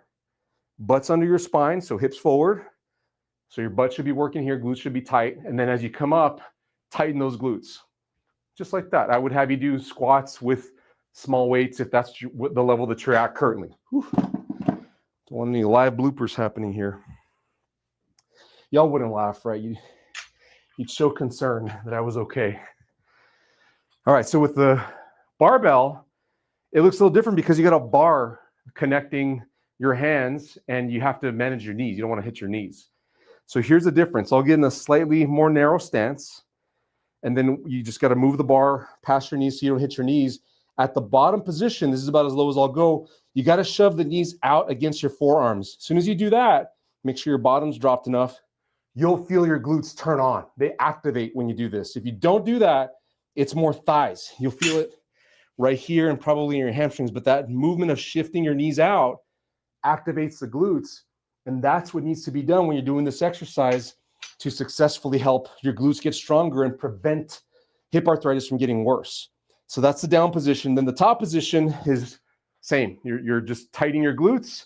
butt's under your spine, so hips forward. So your butt should be working here, glutes should be tight. And then as you come up, tighten those glutes. Just like that. I would have you do squats with small weights if that's the level that you're at currently. Whew. Don't want any live bloopers happening here. Y'all wouldn't laugh, right? You you'd show concern that I was okay. All right, so with the barbell, it looks a little different because you got a bar connecting your hands and you have to manage your knees. You don't want to hit your knees. So here's the difference. I'll get in a slightly more narrow stance, and then you just got to move the bar past your knees so you don't hit your knees. At the bottom position, this is about as low as I'll go, you got to shove the knees out against your forearms. As soon as you do that, make sure your bottom's dropped enough. You'll feel your glutes turn on. They activate when you do this. If you don't do that, it's more thighs. You'll feel it right here and probably in your hamstrings, but that movement of shifting your knees out activates the glutes, and that's what needs to be done when you're doing this exercise to successfully help your glutes get stronger and prevent hip arthritis from getting worse. So that's the down position. Then the top position is same. You're just tightening your glutes,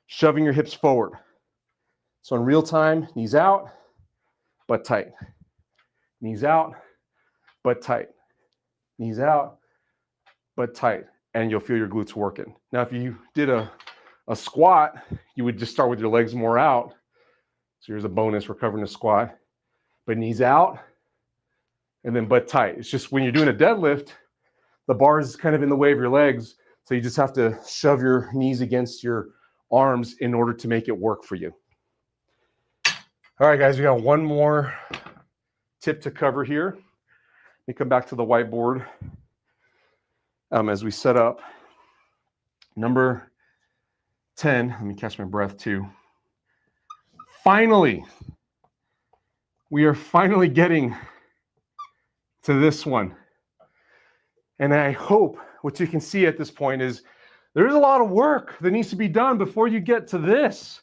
shoving your hips forward. So in real time, knees out, butt tight. Knees out, butt tight. Knees out, butt tight. And you'll feel your glutes working. Now, if you did a squat, you would just start with your legs more out. So here's a bonus, we're covering a squat. But knees out, and then butt tight. It's just when you're doing a deadlift, the bar is kind of in the way of your legs, so you just have to shove your knees against your arms in order to make it work for you. All right, guys, we got one more tip to cover here. Let me come back to the whiteboard as we set up. Number 10, let me catch my breath too. Finally, we are finally getting to this one. And I hope what you can see at this point is there's a lot of work that needs to be done before you get to this.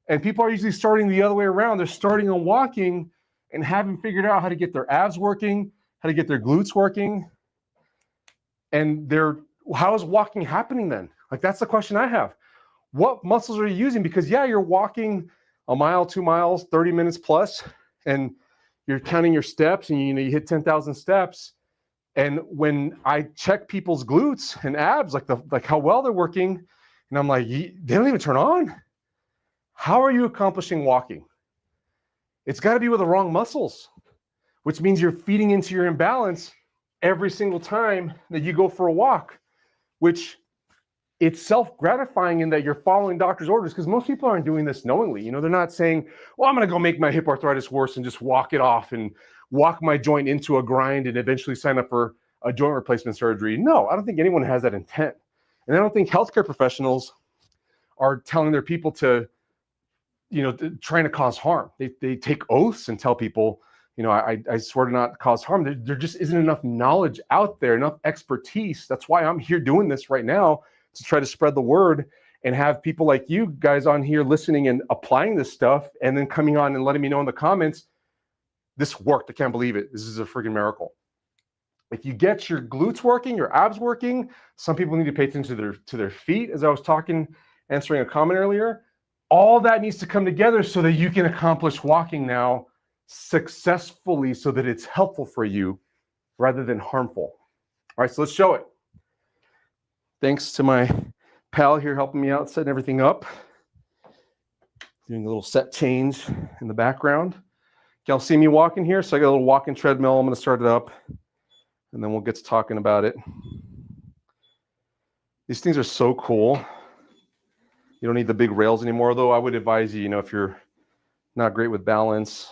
And people are usually starting the other way around. They're starting on walking and haven't figured out how to get their abs working, how to get their glutes working. And how is walking happening then? Like, that's the question I have. What muscles are you using? Because yeah, you're walking a mile, 2 miles, 30 minutes plus, and you're counting your steps, and you hit 10,000 steps. And when I check people's glutes and abs, like how well they're working, and I'm like, they don't even turn on. How are you accomplishing walking? It's got to be with the wrong muscles, which means you're feeding into your imbalance every single time that you go for a walk, which it's self-gratifying in that you're following doctor's orders, because most people aren't doing this knowingly. They're not saying, well, I'm going to go make my hip arthritis worse and just walk it off and walk my joint into a grind and eventually sign up for a joint replacement surgery. No, I don't think anyone has that intent. And I don't think healthcare professionals are telling their people to, trying to cause harm. They take oaths and tell people, I swear to not cause harm. There just isn't enough knowledge out there, enough expertise. That's why I'm here doing this right now, to try to spread the word and have people like you guys on here listening and applying this stuff, and then coming on and letting me know in the comments, this worked. I can't believe it. This is a freaking miracle. If you get your glutes working, your abs working, some people need to pay attention to their feet, as I was answering a comment earlier. All that needs to come together so that you can accomplish walking now successfully, so that it's helpful for you rather than harmful. All right, so let's show it. Thanks to my pal here helping me out, setting everything up. Doing a little set change in the background. Y'all see me walking here? So I got a little walking treadmill. I'm going to start it up, and then we'll get to talking about it. These things are so cool. You don't need the big rails anymore, though. I would advise you, if you're not great with balance,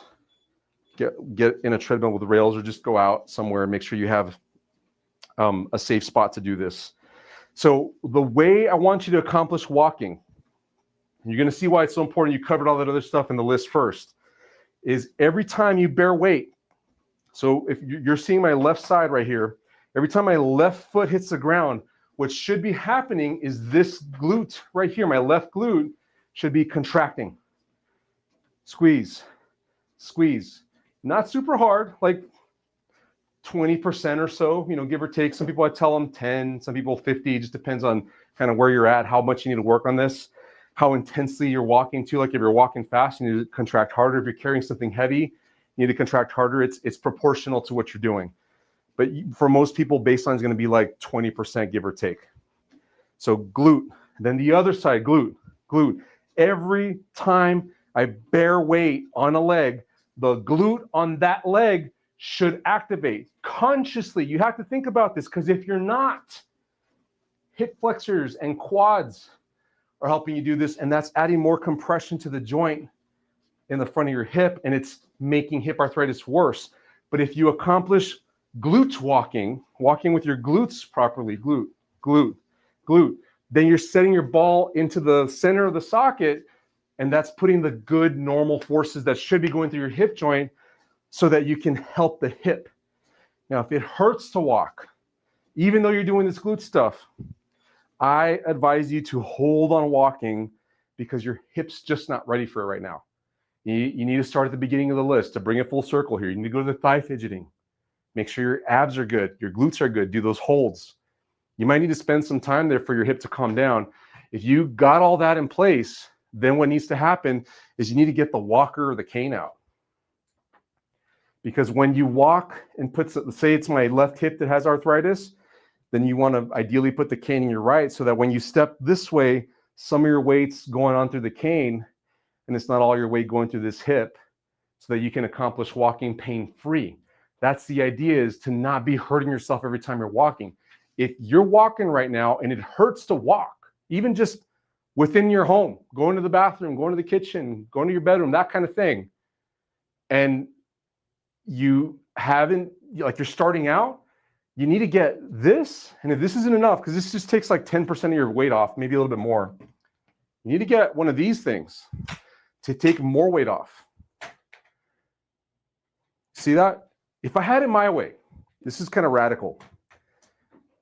get in a treadmill with rails, or just go out somewhere and make sure you have a safe spot to do this. So the way I want you to accomplish walking, you're going to see why it's so important. You covered all that other stuff in the list first, is every time you bear weight. So if you're seeing my left side right here, every time my left foot hits the ground, what should be happening is this glute right here, my left glute, should be contracting. Squeeze, squeeze. Not super hard, like 20% or so, give or take. Some people, I tell them 10, some people 50, just depends on kind of where you're at, how much you need to work on this, how intensely you're walking too. Like if you're walking fast, you need to contract harder. If you're carrying something heavy, you need to contract harder. It's proportional to what you're doing. But for most people, baseline is going to be like 20%, give or take. So glute, then the other side, glute. Every time I bear weight on a leg, the glute on that leg should activate consciously. You have to think about this, because if you're not, hip flexors and quads are helping you do this, and that's adding more compression to the joint in the front of your hip, and it's making hip arthritis worse. But if you accomplish glute walking with your glutes properly, glute, glute, glute, then you're setting your ball into the center of the socket, and that's putting the good normal forces that should be going through your hip joint so that you can help the hip. Now, if it hurts to walk, even though you're doing this glute stuff, I advise you to hold on walking, because your hip's just not ready for it right now. You need to start at the beginning of the list to bring it full circle here. You need to go to the thigh fidgeting. Make sure your abs are good, your glutes are good, do those holds. You might need to spend some time there for your hip to calm down. If you got all that in place, then what needs to happen is you need to get the walker or the cane out. Because when you walk and say it's my left hip that has arthritis, then you want to ideally put the cane in your right, so that when you step this way, some of your weight's going on through the cane, and it's not all your weight going through this hip, so that you can accomplish walking pain-free. That's the idea, is to not be hurting yourself every time you're walking. If you're walking right now and it hurts to walk, even just within your home, going to the bathroom, going to the kitchen, going to your bedroom, that kind of thing, and you haven't, like, you're starting out, you need to get this. And if this isn't enough, because this just takes like 10% of your weight off, maybe a little bit more, you need to get one of these things to take more weight off. See that? If I had it my way, this is kind of radical.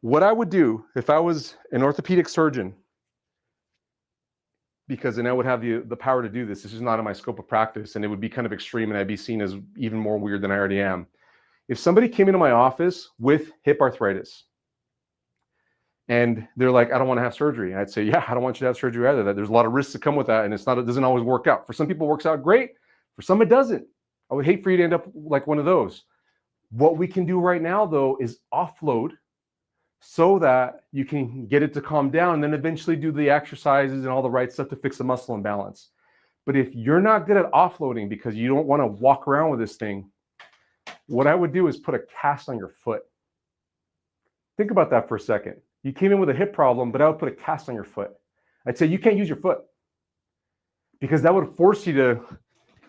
What I would do if I was an orthopedic surgeon, because then I would have the power to do this. This is not in my scope of practice, and it would be kind of extreme, and I'd be seen as even more weird than I already am. If somebody came into my office with hip arthritis, and they're like, I don't want to have surgery, I'd say, yeah, I don't want you to have surgery either. That there's a lot of risks that come with that, and it doesn't always work out. For some people, it works out great. For some, it doesn't. I would hate for you to end up like one of those. What we can do right now, though, is offload, so that you can get it to calm down, and then eventually do the exercises and all the right stuff to fix the muscle imbalance. But if you're not good at offloading because you don't want to walk around with this thing, what I would do is put a cast on your foot. Think about that for a second. You came in with a hip problem, but I would put a cast on your foot. I'd say you can't use your foot, because that would force you to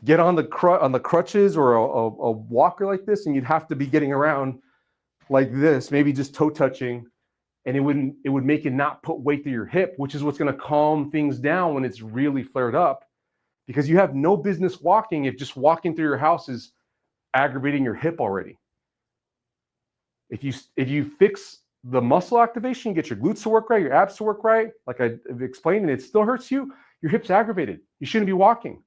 get on the crutches or a walker like this, and you'd have to be getting around like this, maybe just toe touching, and it would make you not put weight to your hip, which is what's going to calm things down when it's really flared up, because you have no business walking if just walking through your house is aggravating your hip already. If you fix the muscle activation, get your glutes to work right, your abs to work right, like I've explained, and it still hurts you, your hip's aggravated. You shouldn't be walking.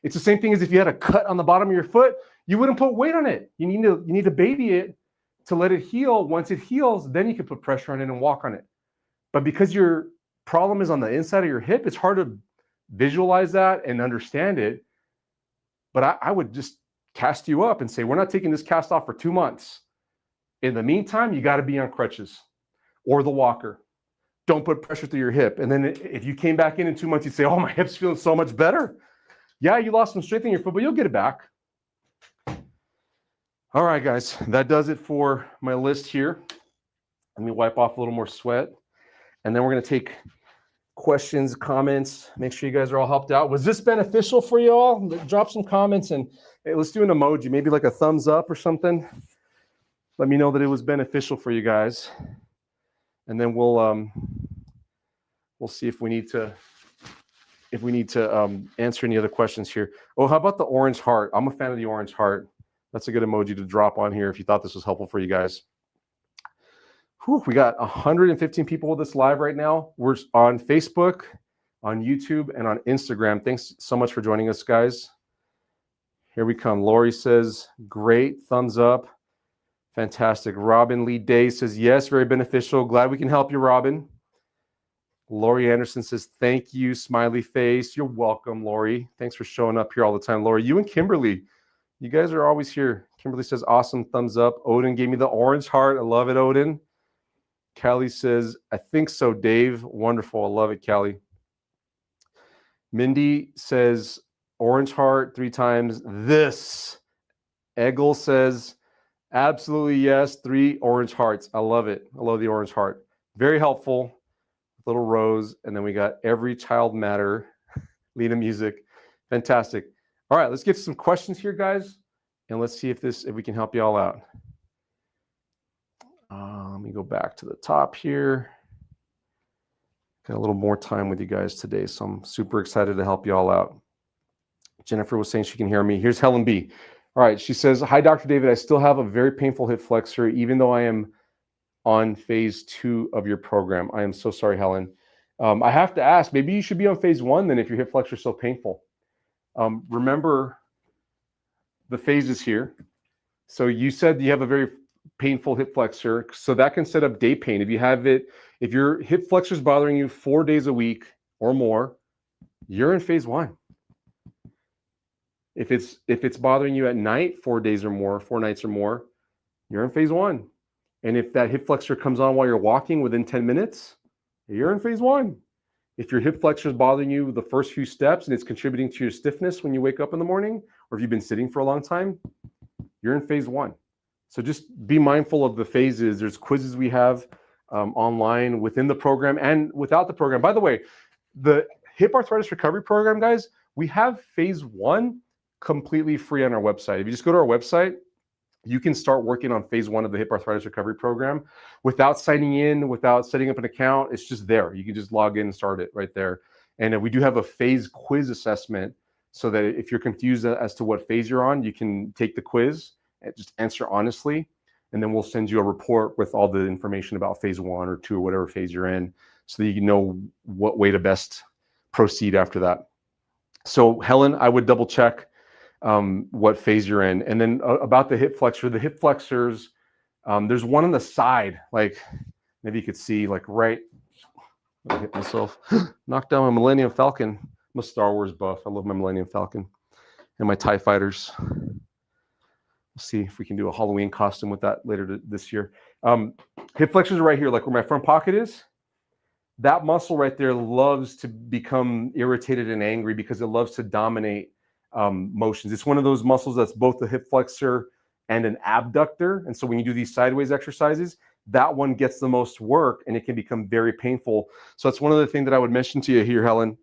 It's the same thing as if you had a cut on the bottom of your foot, you wouldn't put weight on it. You need to baby it to let it heal. Once it heals, then you can put pressure on it and walk on it. But because your problem is on the inside of your hip, it's hard to visualize that and understand it. But I would just cast you up and say, we're not taking this cast off for 2 months. In the meantime, you got to be on crutches or the walker. Don't put pressure through your hip. And then if you came back in 2 months, you'd say, oh, my hip's feeling so much better. Yeah, you lost some strength in your foot, but you'll get it back. All right, guys, that does it for my list here. Let me wipe off a little more sweat. And then we're going to take questions, comments. Make sure you guys are all helped out. Was this beneficial for you all? Drop some comments, and hey, let's do an emoji, maybe like a thumbs up or something. Let me know that it was beneficial for you guys. And then we'll see if we need to answer any other questions here. Oh, how about the orange heart? I'm a fan of the orange heart. That's a good emoji to drop on here if you thought this was helpful for you guys. Whew, we got 115 people with us live right now. We're on Facebook, on YouTube, and on Instagram. Thanks so much for joining us, guys. Here we come. Lori says, great, thumbs up. Fantastic. Robin Lee Day says, yes, very beneficial. Glad we can help you, Robin. Lori Anderson says, thank you, smiley face. You're welcome, Lori. Thanks for showing up here all the time. Lori, you and Kimberly, you guys are always here. Kimberly says, awesome, thumbs up. Odin gave me the orange heart. I love it, Odin. Callie says, I think so, Dave. Wonderful. I love it, Callie. Mindy says, orange heart 3 times. This Eggle says, absolutely yes, 3 orange hearts. I love it. I love the orange heart. Very helpful. Little rose. And then we got Every Child Matter, Lena Music. Fantastic. All right, let's get some questions here, guys. And let's see if we can help you all out. Let me go back to the top here. Got a little more time with you guys today, so I'm super excited to help you all out. Jennifer was saying she can hear me. Here's Helen B. All right, she says, hi, Dr. David. I still have a very painful hip flexor, even though I am on phase 2 of your program. I am so sorry, Helen. I have to ask, maybe you should be on phase 1 then if your hip flexor is so painful. Remember the phases here. So you said you have a very painful hip flexor, so that can set up day pain. If your hip flexor is bothering you 4 days a week or more, you're in phase 1. If it's bothering you at night 4 days or more, 4 nights or more, you're in phase 1. And if that hip flexor comes on while you're walking within 10 minutes, you're in phase 1. If your hip flexor is bothering you the first few steps and it's contributing to your stiffness when you wake up in the morning, or if you've been sitting for a long time, you're in phase 1. So just be mindful of the phases. There's quizzes we have online within the program and without the program. By the way, the hip arthritis recovery program, guys, we have phase 1 completely free on our website. If you just go to our website, you can start working on phase 1 of the hip arthritis recovery program without signing in, without setting up an account. It's just there. You can just log in and start it right there. And we do have a phase quiz assessment so that if you're confused as to what phase you're on, you can take the quiz and just answer honestly. And then we'll send you a report with all the information about phase 1 or 2 or whatever phase you're in so that you know what way to best proceed after that. So Helen, I would double check what phase you're in. And then about the hip flexors, there's one on the side, like maybe you could see like right, I hit myself, knocked down my Millennium Falcon. I'm a Star Wars buff. I love my Millennium Falcon and my TIE fighters. We'll see if we can do a Halloween costume with that later this year. Hip flexors are right here, like where my front pocket is. That muscle right there loves to become irritated and angry because it loves to dominate motions. It's one of those muscles that's both the hip flexor and an abductor. And so when you do these sideways exercises, that one gets the most work and it can become very painful. So that's one of the things that I would mention to you here, Helen,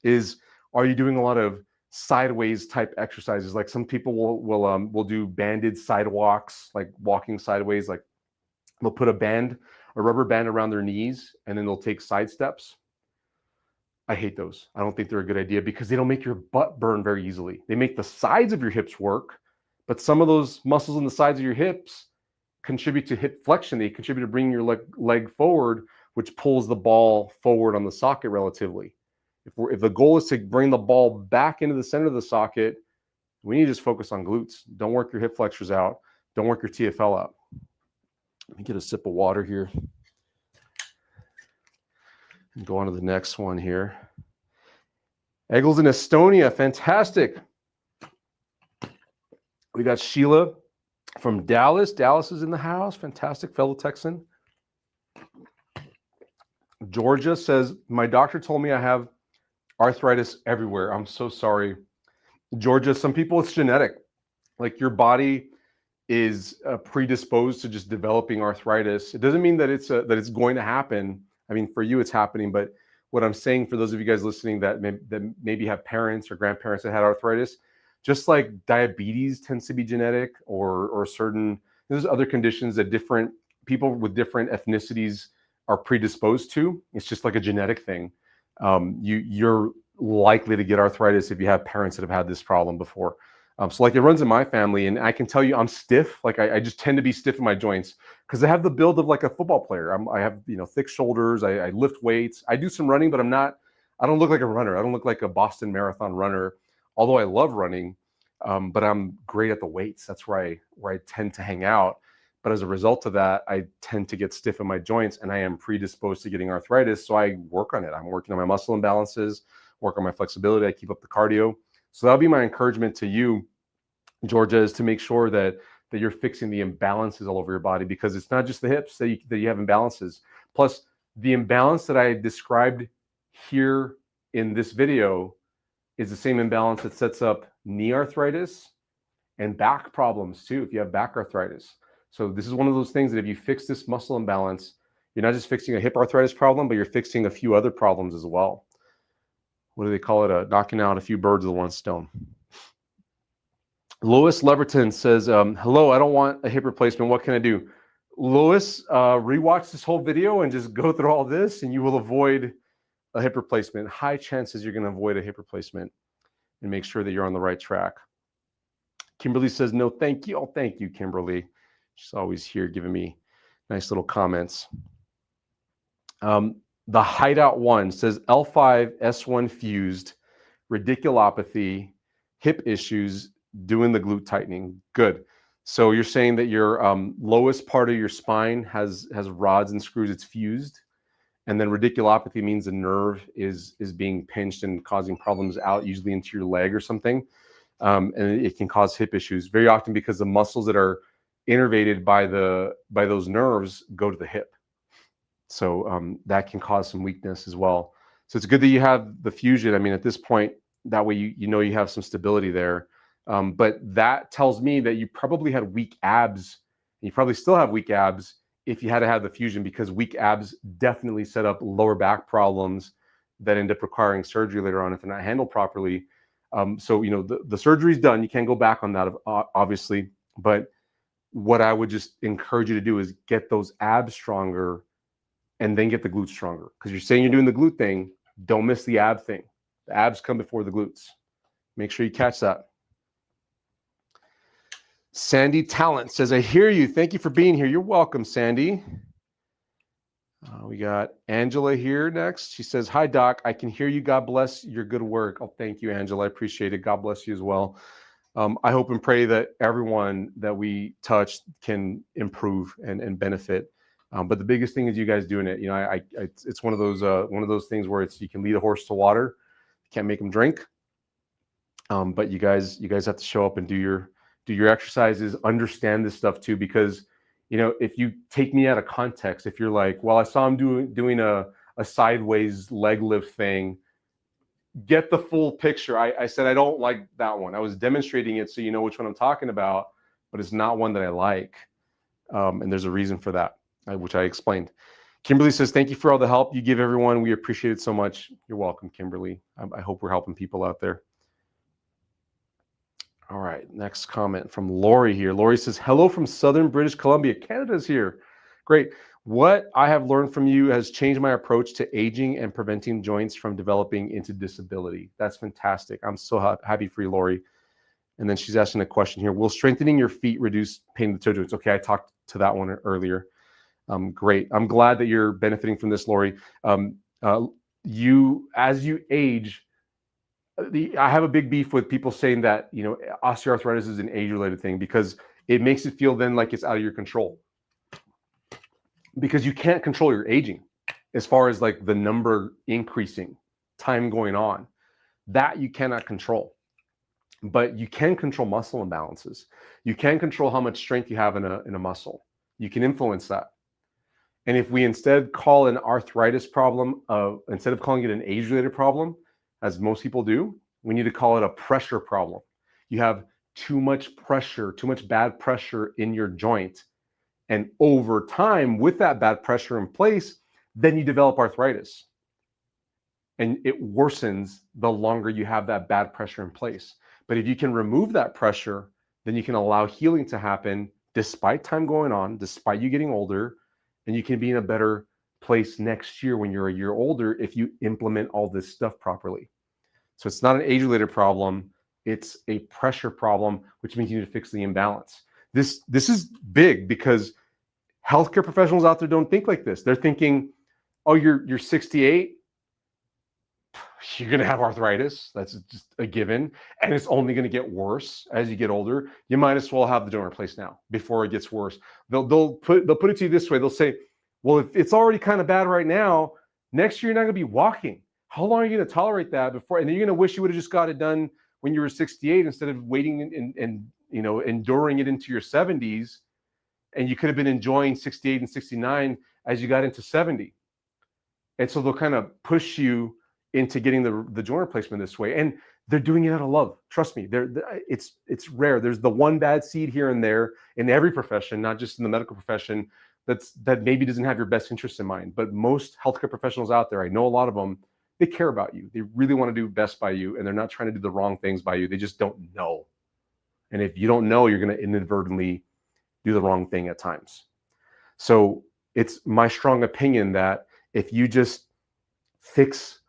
is are you doing a lot of sideways type exercises? Like some people will do banded sidewalks, like walking sideways, like they'll put a rubber band around their knees and then they'll take side steps. I hate those. I don't think they're a good idea because they don't make your butt burn very easily. They make the sides of your hips work, but some of those muscles on the sides of your hips contribute to hip flexion. They contribute to bringing your leg forward, which pulls the ball forward on the socket relatively. If the goal is to bring the ball back into the center of the socket, we need to just focus on glutes. Don't work your hip flexors out. Don't work your TFL out. Let me get a sip of water here. And go on to the next one here. Eggles in Estonia, fantastic. We got Sheila from Dallas. Dallas is in the house, fantastic, fellow Texan. Georgia says, my doctor told me I have arthritis everywhere. I'm so sorry. Georgia, some people it's genetic. Like your body is predisposed to just developing arthritis. It doesn't mean that it's going to happen. I mean, for you, it's happening. But what I'm saying for those of you guys listening that maybe have parents or grandparents that had arthritis, just like diabetes tends to be genetic or there's other conditions that different people with different ethnicities are predisposed to. It's just like a genetic thing. You're likely to get arthritis if you have parents that have had this problem before. So like it runs in my family, and I can tell you I'm stiff. Like I just tend to be stiff in my joints because I have the build of like a football player. I have thick shoulders. I lift weights. I do some running, but I don't look like a runner. I don't look like a Boston Marathon runner, although I love running. But I'm great at the weights. That's where I tend to hang out. But as a result of that, I tend to get stiff in my joints, and I am predisposed to getting arthritis. So I work on it. I'm working on my muscle imbalances, work on my flexibility. I keep up the cardio. So that'll be my encouragement to you, Georgia, is to make sure that you're fixing the imbalances all over your body, because it's not just the hips that you have imbalances. Plus, the imbalance that I described here in this video is the same imbalance that sets up knee arthritis and back problems too, if you have back arthritis. So this is one of those things that if you fix this muscle imbalance, you're not just fixing a hip arthritis problem, but you're fixing a few other problems as well. What do they call it? Knocking out a few birds with one stone. Lois Leverton says, hello, I don't want a hip replacement. What can I do? Lois, rewatch this whole video and just go through all this and you will avoid a hip replacement. High chances you're going to avoid a hip replacement and make sure that you're on the right track. Kimberly says, no, thank you. Oh, thank you, Kimberly. She's always here giving me nice little comments. The Hideout One says L5, S1 fused, radiculopathy, hip issues, doing the glute tightening. Good. So you're saying that your lowest part of your spine has rods and screws, it's fused. And then radiculopathy means the nerve is being pinched and causing problems out, usually into your leg or something. And it can cause hip issues very often because the muscles that are innervated by those nerves go to the hip. So that can cause some weakness as well. So it's good that you have the fusion. I mean, at this point, that way you know you have some stability there. But that tells me that you probably had weak abs. You probably still have weak abs if you had to have the fusion, because weak abs definitely set up lower back problems that end up requiring surgery later on if they're not handled properly. So, you know, the surgery's done. You can't go back on that, obviously. But what I would just encourage you to do is get those abs stronger and then get the glutes stronger. Because you're saying you're doing the glute thing. Don't miss the ab thing. The abs come before the glutes. Make sure you catch that. Sandy Talent says, I hear you. Thank you for being here. You're welcome, Sandy. We got Angela here next. She says, hi, Doc. I can hear you. God bless your good work. Oh, thank you, Angela. I appreciate it. God bless you as well. I hope and pray that everyone that we touch can improve and benefit. But the biggest thing is you guys doing it. You know, it's one of those things where you can lead a horse to water. You can't make them drink. But you guys have to show up and do your exercises, understand this stuff too, because, you know, if you take me out of context, if you're like, well, I saw him doing a sideways leg lift thing, get the full picture. I said, I don't like that one. I was demonstrating it so you know which one I'm talking about, but it's not one that I like. And there's a reason for that, which I explained. Kimberly says, thank you for all the help you give everyone. We appreciate it so much. You're welcome, Kimberly. I hope we're helping people out there. All right, next comment from Lori here. Lori says, hello from Southern British Columbia. Canada's here. Great. What I have learned from you has changed my approach to aging and preventing joints from developing into disability. That's fantastic. I'm so happy for you, Lori. And then she's asking a question here. Will strengthening your feet reduce pain in the toe joints? Okay, I talked to that one earlier. Great. I'm glad that you're benefiting from this, Lori. As you age, I have a big beef with people saying that, you know, osteoarthritis is an age-related thing, because it makes it feel then like it's out of your control. Because you can't control your aging as far as like the number increasing, time going on. That you cannot control. But you can control muscle imbalances. You can control how much strength you have in a muscle. You can influence that. And if we instead call an arthritis problem, instead of calling it an age-related problem, as most people do, we need to call it a pressure problem. You have too much pressure, too much bad pressure in your joint. And over time, with that bad pressure in place, then you develop arthritis. And it worsens the longer you have that bad pressure in place. But if you can remove that pressure, then you can allow healing to happen despite time going on, despite you getting older, and you can be in a better place next year when you're a year older if you implement all this stuff properly. So it's not an age-related problem, it's a pressure problem, which means you need to fix the imbalance. This is big because healthcare professionals out there don't think like this. They're thinking, oh, you're 68, you're going to have arthritis. That's just a given. And it's only going to get worse as you get older. You might as well have the joint replaced now before it gets worse. They'll put it to you this way. They'll say, well, if it's already kind of bad right now, next year you're not going to be walking. How long are you going to tolerate that before? And then you're going to wish you would have just got it done when you were 68 instead of waiting and you know, enduring it into your 70s. And you could have been enjoying 68 and 69 as you got into 70. And so they'll kind of push you into getting the joint replacement this way. And they're doing it out of love. Trust me, it's rare. There's the one bad seed here and there in every profession, not just in the medical profession, that maybe doesn't have your best interest in mind. But most healthcare professionals out there, I know a lot of them, they care about you. They really want to do best by you, and they're not trying to do the wrong things by you. They just don't know. And if you don't know, you're going to inadvertently do the wrong thing at times. So it's my strong opinion that if you just fix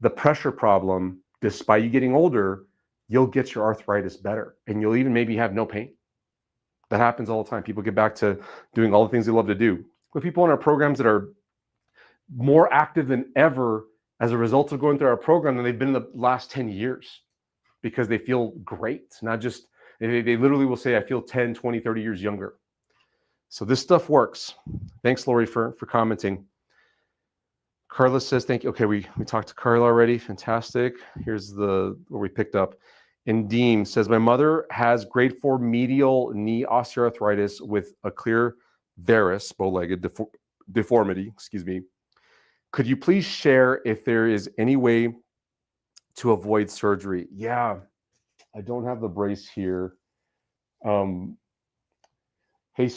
the pressure problem, despite you getting older, you'll get your arthritis better, and you'll even maybe have no pain. That happens all the time. People get back to doing all the things they love to do. We have people in our programs that are more active than ever as a result of going through our program than they've been in the last 10 years because they feel great. Not just, they literally will say, I feel 10, 20, 30 years younger. So this stuff works. Thanks, Lori, for commenting. Carla says, thank you. Okay, we talked to Carla already. Fantastic. Here's where we picked up. And Deem says, my mother has grade 4 medial knee osteoarthritis with a clear varus, bow-legged deformity, excuse me. Could you please share if there is any way to avoid surgery? Yeah, I don't have the brace here. Hey,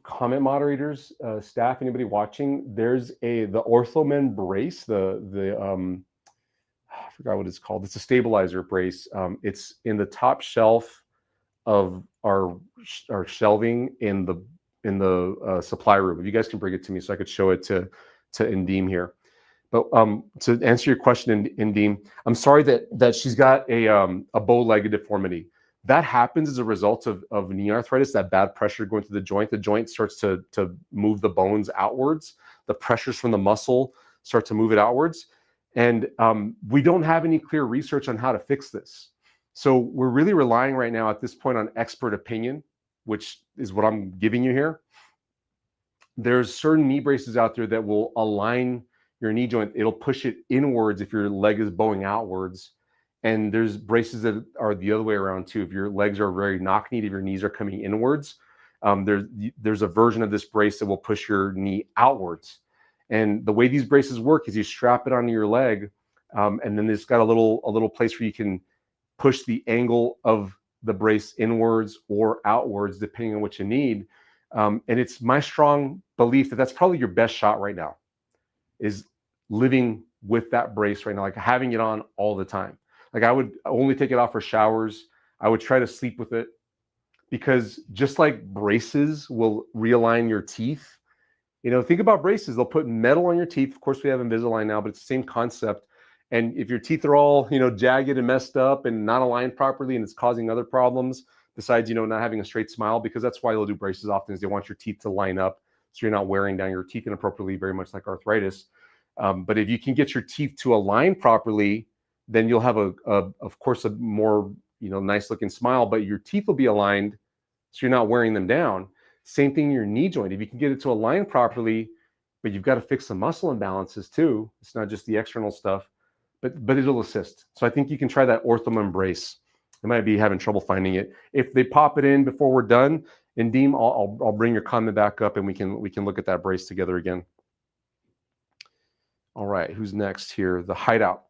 comment moderators, staff, anybody watching, there's the Orthomen brace, I forgot what it's called. It's a stabilizer brace. It's in the top shelf of our shelving in the supply room. If you guys can bring it to me so I could show it to Indeem here. But to answer your question, Indeem, I'm sorry that she's got a bow-legged deformity. That happens as a result of knee arthritis, that bad pressure going through the joint. The joint starts to move the bones outwards. The pressures from the muscle start to move it outwards. And we don't have any clear research on how to fix this. So we're really relying right now at this point on expert opinion, which is what I'm giving you here. There's certain knee braces out there that will align your knee joint. It'll push it inwards if your leg is bowing outwards. And there's braces that are the other way around too. If your legs are very knock-kneed, if your knees are coming inwards, there's a version of this brace that will push your knee outwards. And the way these braces work is you strap it onto your leg, and then it's got a little place where you can push the angle of the brace inwards or outwards, depending on what you need. And it's my strong belief that that's probably your best shot right now, is living with that brace right now, like having it on all the time. Like I would only take it off for showers. I would try to sleep with it, because just like braces will realign your teeth, think about braces. They'll put metal on your teeth. Of course, we have Invisalign now, but it's the same concept. And if your teeth are all, jagged and messed up and not aligned properly, and it's causing other problems besides, not having a straight smile, because that's why they'll do braces often, is they want your teeth to line up so you're not wearing down your teeth inappropriately, very much like arthritis. But if you can get your teeth to align properly, then you'll have of course, a more, nice looking smile, but your teeth will be aligned so you're not wearing them down. Same thing in your knee joint. If you can get it to align properly, but you've got to fix some muscle imbalances too. It's not just the external stuff, but it'll assist. So I think you can try that Orthomen brace. I might be having trouble finding it. If they pop it in before we're done, and Deem, I'll bring your comment back up and we can look at that brace together again. All right, who's next here? The Hideout.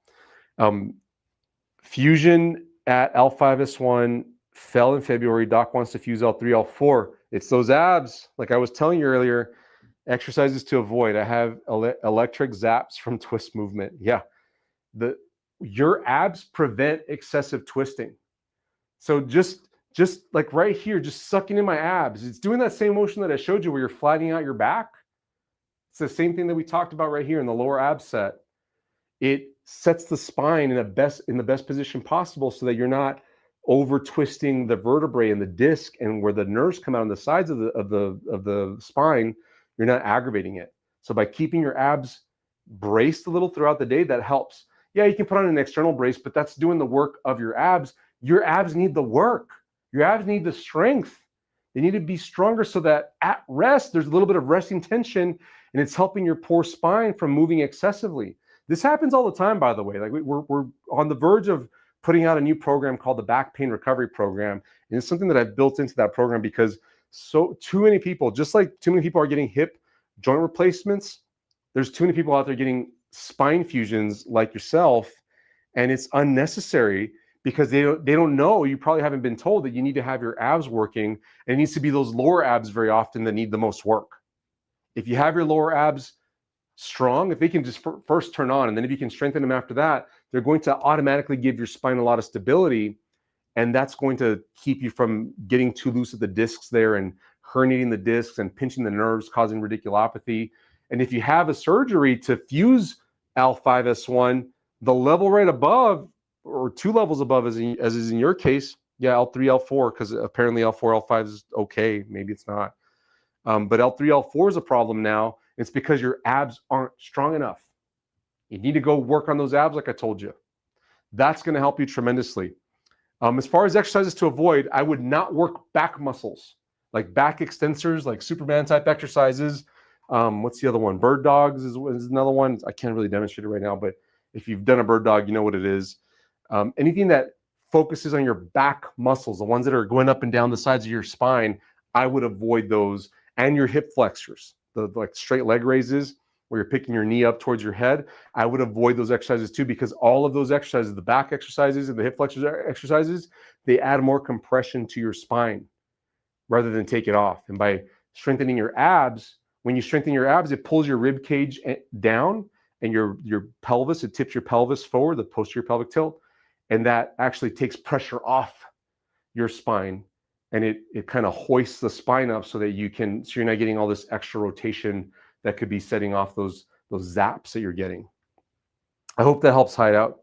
Fusion at L5S1 fell in February. Doc wants to fuse L3, L4. It's those abs. Like I was telling you earlier, exercises to avoid. I have electric zaps from twist movement. Yeah. Your abs prevent excessive twisting. So just like right here, just sucking in my abs. It's doing that same motion that I showed you where you're flattening out your back. It's the same thing that we talked about right here in the lower ab set. It sets the spine in the best position possible so that you're not over twisting the vertebrae and the disc, and where the nerves come out on the sides of the spine, you're not aggravating it. So by keeping your abs braced a little throughout the day, that helps. Yeah, you can put on an external brace, but that's doing the work of your abs. Your abs need the work. Your abs need the strength. They need to be stronger so that at rest, there's a little bit of resting tension, and it's helping your poor spine from moving excessively. This happens all the time, by the way. Like we're on the verge of putting out a new program called the Back Pain Recovery Program. And it's something that I've built into that program because too many people, just like too many people are getting hip joint replacements, there's too many people out there getting spine fusions like yourself, and it's unnecessary because they don't know. You probably haven't been told that you need to have your abs working, and it needs to be those lower abs very often that need the most work. If you have your lower abs strong, if they can just first turn on, and then if you can strengthen them after that, they're going to automatically give your spine a lot of stability, and that's going to keep you from getting too loose at the discs there and herniating the discs and pinching the nerves, causing radiculopathy. And if you have a surgery to fuse L5S1, the level right above, or 2 levels above, as is in your case, yeah, L3, L4, because apparently L4, L5 is okay. Maybe it's not. But L3, L4 is a problem now. It's because your abs aren't strong enough. You need to go work on those abs like I told you. That's going to help you tremendously. As far as exercises to avoid, I would not work back muscles, like back extensors, like Superman type exercises. What's the other one? Bird dogs is another one. I can't really demonstrate it right now, but if you've done a bird dog, you know what it is. Anything that focuses on your back muscles, the ones that are going up and down the sides of your spine, I would avoid those. And your hip flexors, the like straight leg raises, where you're picking your knee up towards your head, I would avoid those exercises too, because all of those exercises, the back exercises and the hip flexors exercises, they add more compression to your spine rather than take it off. And by strengthening your abs, when you strengthen your abs, it pulls your rib cage down, and your pelvis, it tips your pelvis forward, the posterior pelvic tilt, and that actually takes pressure off your spine, and it kind of hoists the spine up so that so you're not getting all this extra rotation that could be setting off those zaps that you're getting. I hope that helps Hideout.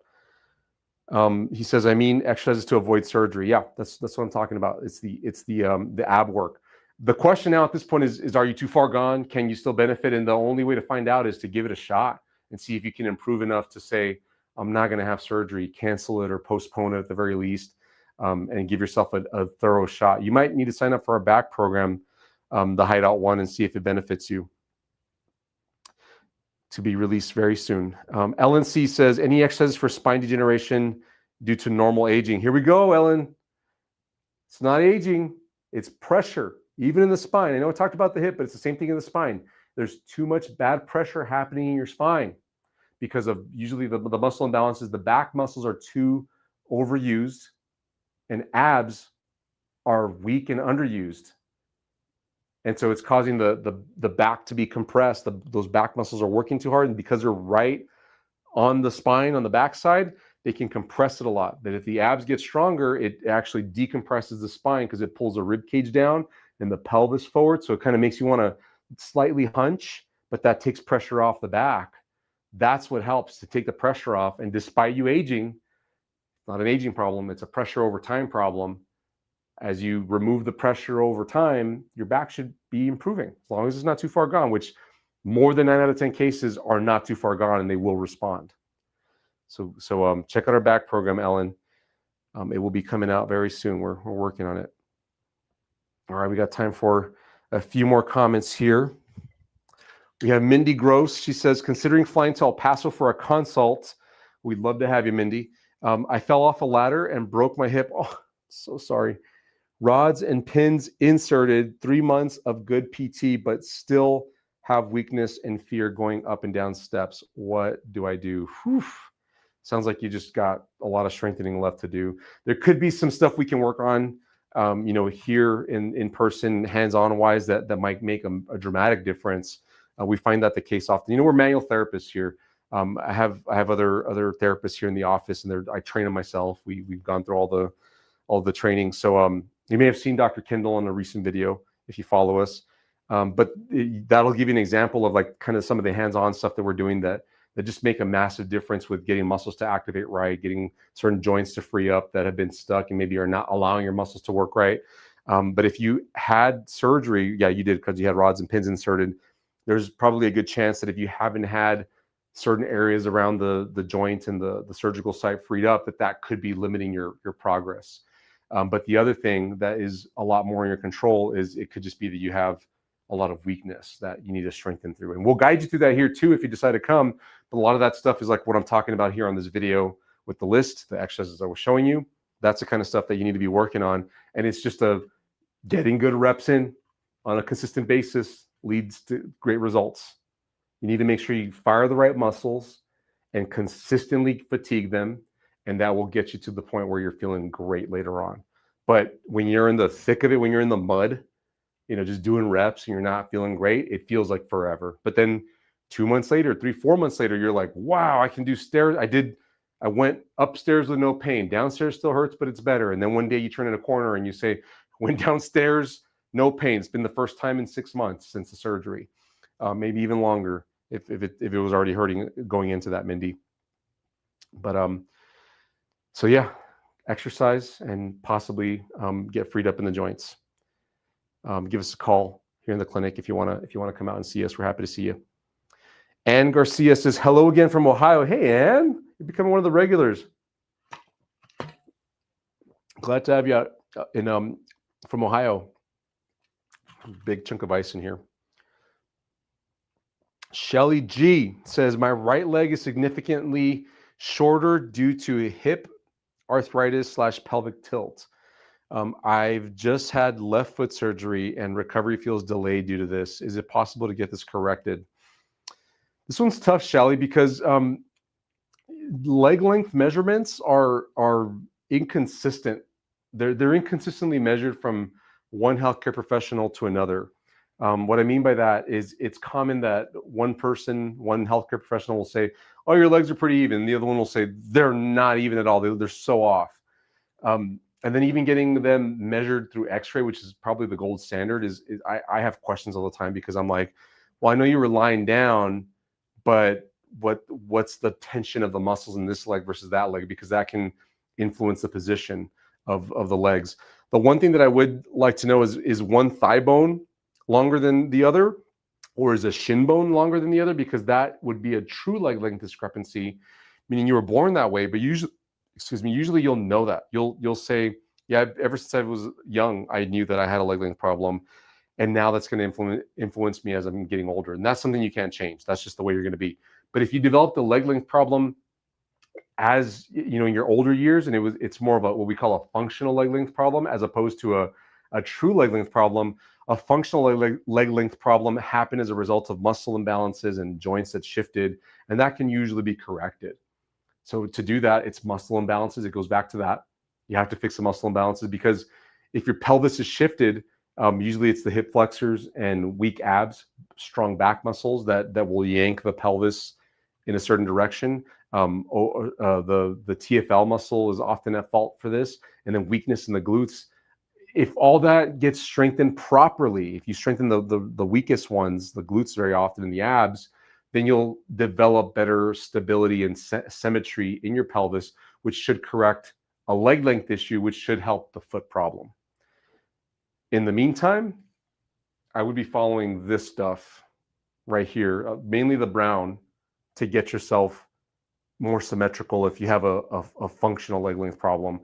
He says, I mean, exercises to avoid surgery. Yeah, that's what I'm talking about. It's the ab work. The question now at this point is are you too far gone? Can you still benefit? And the only way to find out is to give it a shot and see if you can improve enough to say, I'm not going to have surgery, cancel it or postpone it at the very least, and give yourself a thorough shot. You might need to sign up for our back program, the Hideout one, and see if it benefits you. To be released very soon. Ellen C says, any exercises for spine degeneration due to normal aging? Here we go, Ellen. It's not aging, it's pressure, even in the spine. I know I talked about the hip, but it's the same thing in the spine. There's too much bad pressure happening in your spine because of usually the muscle imbalances. The back muscles are too overused, and abs are weak and underused. And so it's causing the back to be compressed. Those back muscles are working too hard, and because they're right on the spine, on the back side, they can compress it a lot. But if the abs get stronger, it actually decompresses the spine because it pulls the rib cage down and the pelvis forward. So it kind of makes you want to slightly hunch, but that takes pressure off the back. That's what helps to take the pressure off. And despite you aging, it's not an aging problem, it's a pressure over time problem. As you remove the pressure over time, your back should be improving, as long as it's not too far gone, which more than 9 out of 10 cases are not too far gone, and they will respond. So check out our back program, Ellen. It will be coming out very soon. We're working on it. All right, we got time for a few more comments here. We have Mindy Gross. She says, considering flying to El Paso for a consult, we'd love to have you, Mindy. I fell off a ladder and broke my hip. Oh, so sorry. Rods and pins inserted, 3 months of good PT, but still have weakness and fear going up and down steps. What do I do? Whew. Sounds like you just got a lot of strengthening left to do. There could be some stuff we can work on, here in person, hands-on wise, that might make a dramatic difference. We find that the case often. We're manual therapists here. I have other therapists here in the office, and I train them myself. We've gone through all the training. So you may have seen Dr. Kendall in a recent video if you follow us. But that'll give you an example of like kind of some of the hands-on stuff that we're doing that just make a massive difference with getting muscles to activate right, getting certain joints to free up that have been stuck and maybe are not allowing your muscles to work right. But if you had surgery, yeah, you did, because you had rods and pins inserted, there's probably a good chance that if you haven't had certain areas around the joint and the surgical site freed up, that could be limiting your progress. But the other thing that is a lot more in your control is it could just be that you have a lot of weakness that you need to strengthen through. And we'll guide you through that here too if you decide to come. But a lot of that stuff is like what I'm talking about here on this video with the list, the exercises I was showing you. That's the kind of stuff that you need to be working on. And it's just getting good reps in on a consistent basis leads to great results. You need to make sure you fire the right muscles and consistently fatigue them, and that will get you to the point where you're feeling great later on. But when you're in the thick of it, when you're in the mud, just doing reps and you're not feeling great, it feels like forever. But then 2 months later, 3, 4 months later, you're like, wow, I can do stairs. I went upstairs with no pain. Downstairs still hurts, but it's better. And then one day you turn in a corner and you say, went downstairs, no pain. It's been the first time in 6 months since the surgery, maybe even longer if it was already hurting going into that, Mindy. But so yeah, exercise and possibly get freed up in the joints. Give us a call here in the clinic if you want to come out and see us. We're happy to see you. Ann Garcia says, hello again from Ohio. Hey, Ann, you're becoming one of the regulars. Glad to have you out from Ohio. Big chunk of ice in here. Shelly G says, my right leg is significantly shorter due to hip arthritis / pelvic tilt. I've just had left foot surgery and recovery feels delayed due to this. Is it possible to get this corrected? This one's tough, Shelly, because leg length measurements are inconsistent. They're inconsistently measured from one healthcare professional to another. What I mean by that is it's common that one healthcare professional will say, oh, your legs are pretty even. The other one will say, they're not even at all. They're so off. And then even getting them measured through x-ray, which is probably the gold standard, I have questions all the time because I'm like, well, I know you were lying down, but what's the tension of the muscles in this leg versus that leg? Because that can influence the position of the legs. The one thing that I would like to know is one thigh bone longer than the other, or is a shin bone longer than the other? Because that would be a true leg length discrepancy, meaning you were born that way, but usually you'll know that. You'll say, yeah, ever since I was young, I knew that I had a leg length problem, and now that's going to influence me as I'm getting older. And that's something you can't change. That's just the way you're going to be. But if you develop the leg length problem as in your older years, and it's more of what we call a functional leg length problem as opposed to a true leg length problem. A functional leg length problem happened as a result of muscle imbalances and joints that shifted, and that can usually be corrected. So to do that, it's muscle imbalances. It goes back to that. You have to fix the muscle imbalances because if your pelvis is shifted, usually it's the hip flexors and weak abs, strong back muscles that will yank the pelvis in a certain direction. The TFL muscle is often at fault for this, and then weakness in the glutes. If all that gets strengthened properly, if you strengthen the weakest ones, the glutes very often and the abs, then you'll develop better stability and symmetry in your pelvis, which should correct a leg length issue, which should help the foot problem. In the meantime, I would be following this stuff right here, mainly the brown, to get yourself more symmetrical if you have a functional leg length problem,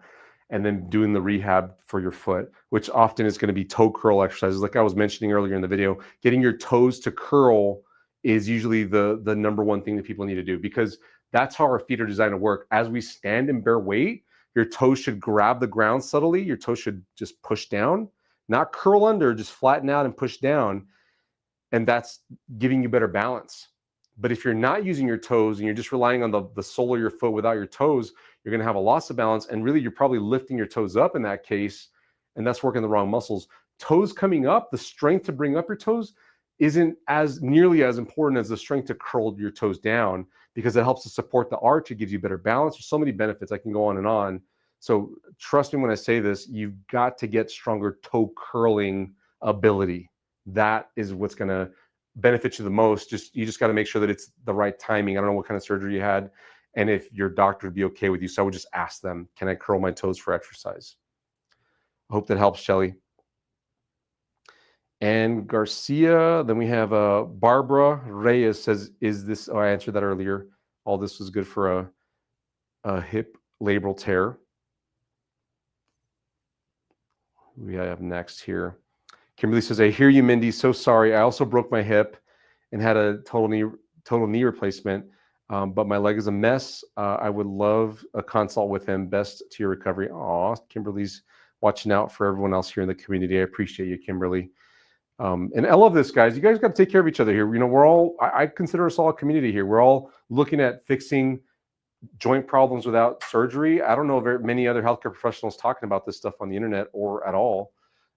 and then doing the rehab for your foot, which often is going to be toe curl exercises. Like I was mentioning earlier in the video, getting your toes to curl is usually the number one thing that people need to do, because that's how our feet are designed to work. As we stand and bear weight, your toes should grab the ground subtly. Your toes should just push down, not curl under, just flatten out and push down. And that's giving you better balance. But if you're not using your toes and you're just relying on the sole of your foot without your toes, you're going to have a loss of balance. And really, you're probably lifting your toes up in that case, and that's working the wrong muscles. Toes coming up, the strength to bring up your toes isn't as nearly as important as the strength to curl your toes down, because it helps to support the arch. It gives you better balance. There's so many benefits. I can go on and on. So trust me when I say this, you've got to get stronger toe curling ability. That is what's going to benefit you the most. You just got to make sure that it's the right timing. I don't know what kind of surgery you had, and if your doctor would be okay with you. So I would just ask them, can I curl my toes for exercise? I hope that helps, Shelly. And Garcia, then we have Barbara Reyes says, is this, I answered that earlier. All this was good for a hip labral tear. Who we have next here? Kimberly says, I hear you, Mindy. So sorry. I also broke my hip and had a total knee replacement, but my leg is a mess. I would love a consult with him. Best to your recovery. Aw, Kimberly's watching out for everyone else here in the community. I appreciate you, Kimberly. And I love this, guys. You guys got to take care of each other here. We're all, I consider us all a community here. We're all looking at fixing joint problems without surgery. I don't know very many other healthcare professionals talking about this stuff on the internet or at all.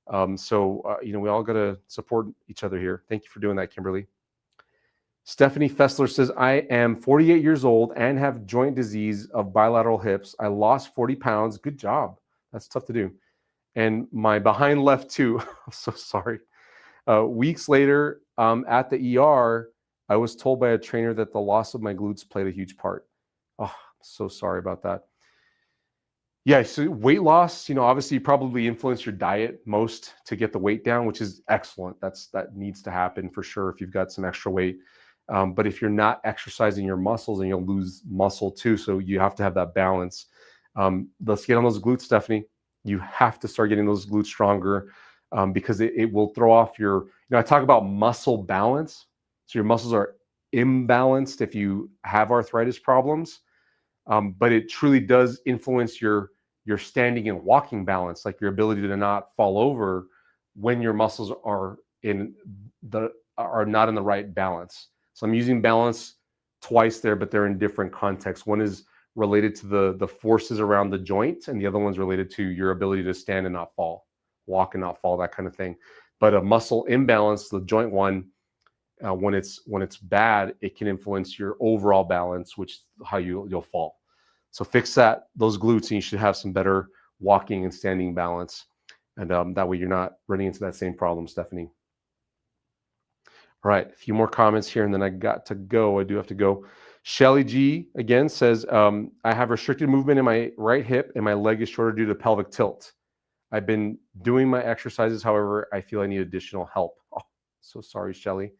We all got to support each other here. Thank you for doing that, Kimberly. Stephanie Fessler says, I am 48 years old and have joint disease of bilateral hips. I lost 40 pounds. Good job. That's tough to do. And my behind left too. I'm so sorry. Weeks later, at the ER, I was told by a trainer that the loss of my glutes played a huge part. Oh, I'm so sorry about that. Yeah, so weight loss, obviously you probably influence your diet most to get the weight down, which is excellent. That needs to happen for sure if you've got some extra weight. But if you're not exercising your muscles, and you'll lose muscle too, so you have to have that balance. Let's get on those glutes, Stephanie. You have to start getting those glutes stronger because it will throw off your, I talk about muscle balance. So your muscles are imbalanced if you have arthritis problems, but it truly does influence your standing and walking balance, like your ability to not fall over when your muscles are not in the right balance. So I'm using balance twice there, but they're in different contexts. One is related to the forces around the joint, and the other one's related to your ability to stand and not fall, walk and not fall, that kind of thing. But a muscle imbalance, the joint one, when it's bad, it can influence your overall balance, which is how you'll fall. So fix those glutes, and you should have some better walking and standing balance. And that way you're not running into that same problem, Stephanie. All right, a few more comments here, and then I got to go. I do have to go. Shelly G again says, I have restricted movement in my right hip, and my leg is shorter due to pelvic tilt. I've been doing my exercises. However, I feel I need additional help. Oh, so sorry, Shelly.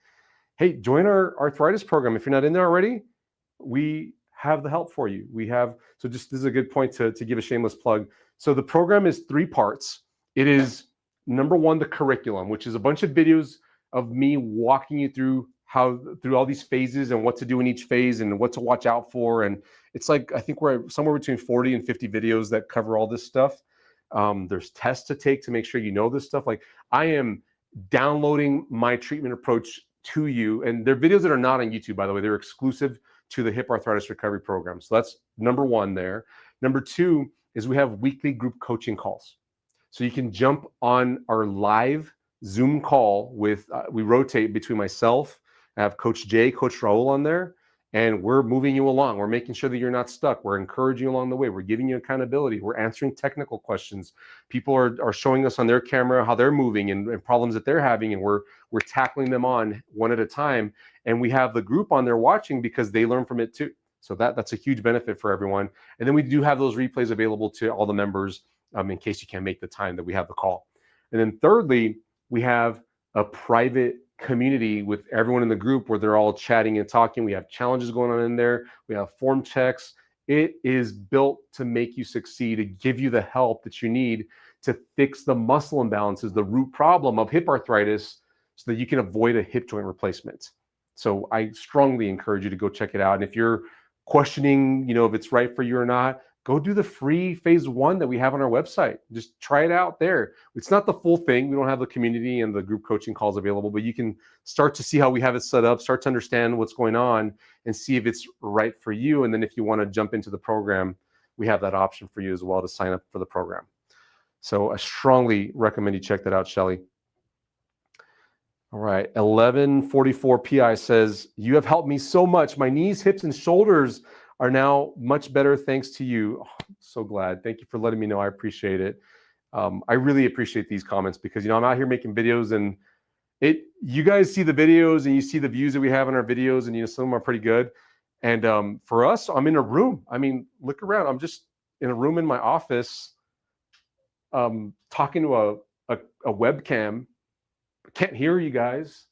Hey, join our arthritis program. If you're not in there already, we have the help for you. This is a good point to give a shameless plug. So the program is 3 parts. It is number 1, the curriculum, which is a bunch of videos of me walking you through all these phases and what to do in each phase and what to watch out for. And it's like, I think we're somewhere between 40 and 50 videos that cover all this stuff. There's tests to take to make sure you know this stuff. Like, I am downloading my treatment approach to you, and they're videos that are not on YouTube, by the way. They're exclusive to the hip arthritis recovery program. So that's number 1 there. Number 2 is we have weekly group coaching calls. So you can jump on our live Zoom call with, we rotate between myself, I have Coach Jay, Coach Raul on there, and we're moving you along. We're making sure that you're not stuck. We're encouraging you along the way. We're giving you accountability. We're answering technical questions. People are showing us on their camera how they're moving and problems that they're having, and we're tackling them on one at a time. And we have the group on there watching because they learn from it too. So that's a huge benefit for everyone. And then we do have those replays available to all the members in case you can't make the time that we have the call. And then thirdly, we have a private community with everyone in the group where they're all chatting and talking. We have challenges going on in there. We have form checks. It is built to make you succeed, to give you the help that you need to fix the muscle imbalances, the root problem of hip arthritis, so that you can avoid a hip joint replacement. So I strongly encourage you to go check it out. And if you're questioning, if it's right for you or not, go do the free phase 1 that we have on our website. Just try it out there. It's not the full thing. We don't have the community and the group coaching calls available, but you can start to see how we have it set up, start to understand what's going on, and see if it's right for you. And then if you want to jump into the program, we have that option for you as well to sign up for the program. So I strongly recommend you check that out, Shelly. All right, 1144 PI says, you have helped me so much. My knees, hips, and shoulders are now much better thanks to you. Oh, I'm so glad. Thank you for letting me know. I appreciate it. I really appreciate these comments because, I'm out here making videos, and you guys see the videos and you see the views that we have in our videos, and some of them are pretty good. And for us, I'm in a room. I mean, look around. I'm just in a room in my office talking to a webcam. I can't hear you guys.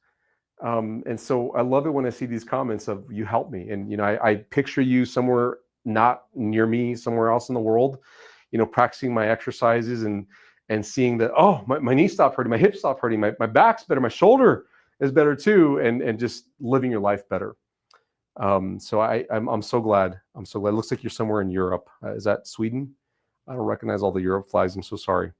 And so I love it when I see these comments of you help me. And, I picture you somewhere not near me, somewhere else in the world, practicing my exercises and seeing that, oh, my knee stopped hurting, my hip stopped hurting, my back's better, my shoulder is better too. And just living your life better. So I'm so glad. I'm so glad. It looks like you're somewhere in Europe. Is that Sweden? I don't recognize all the Europe flags. I'm so sorry,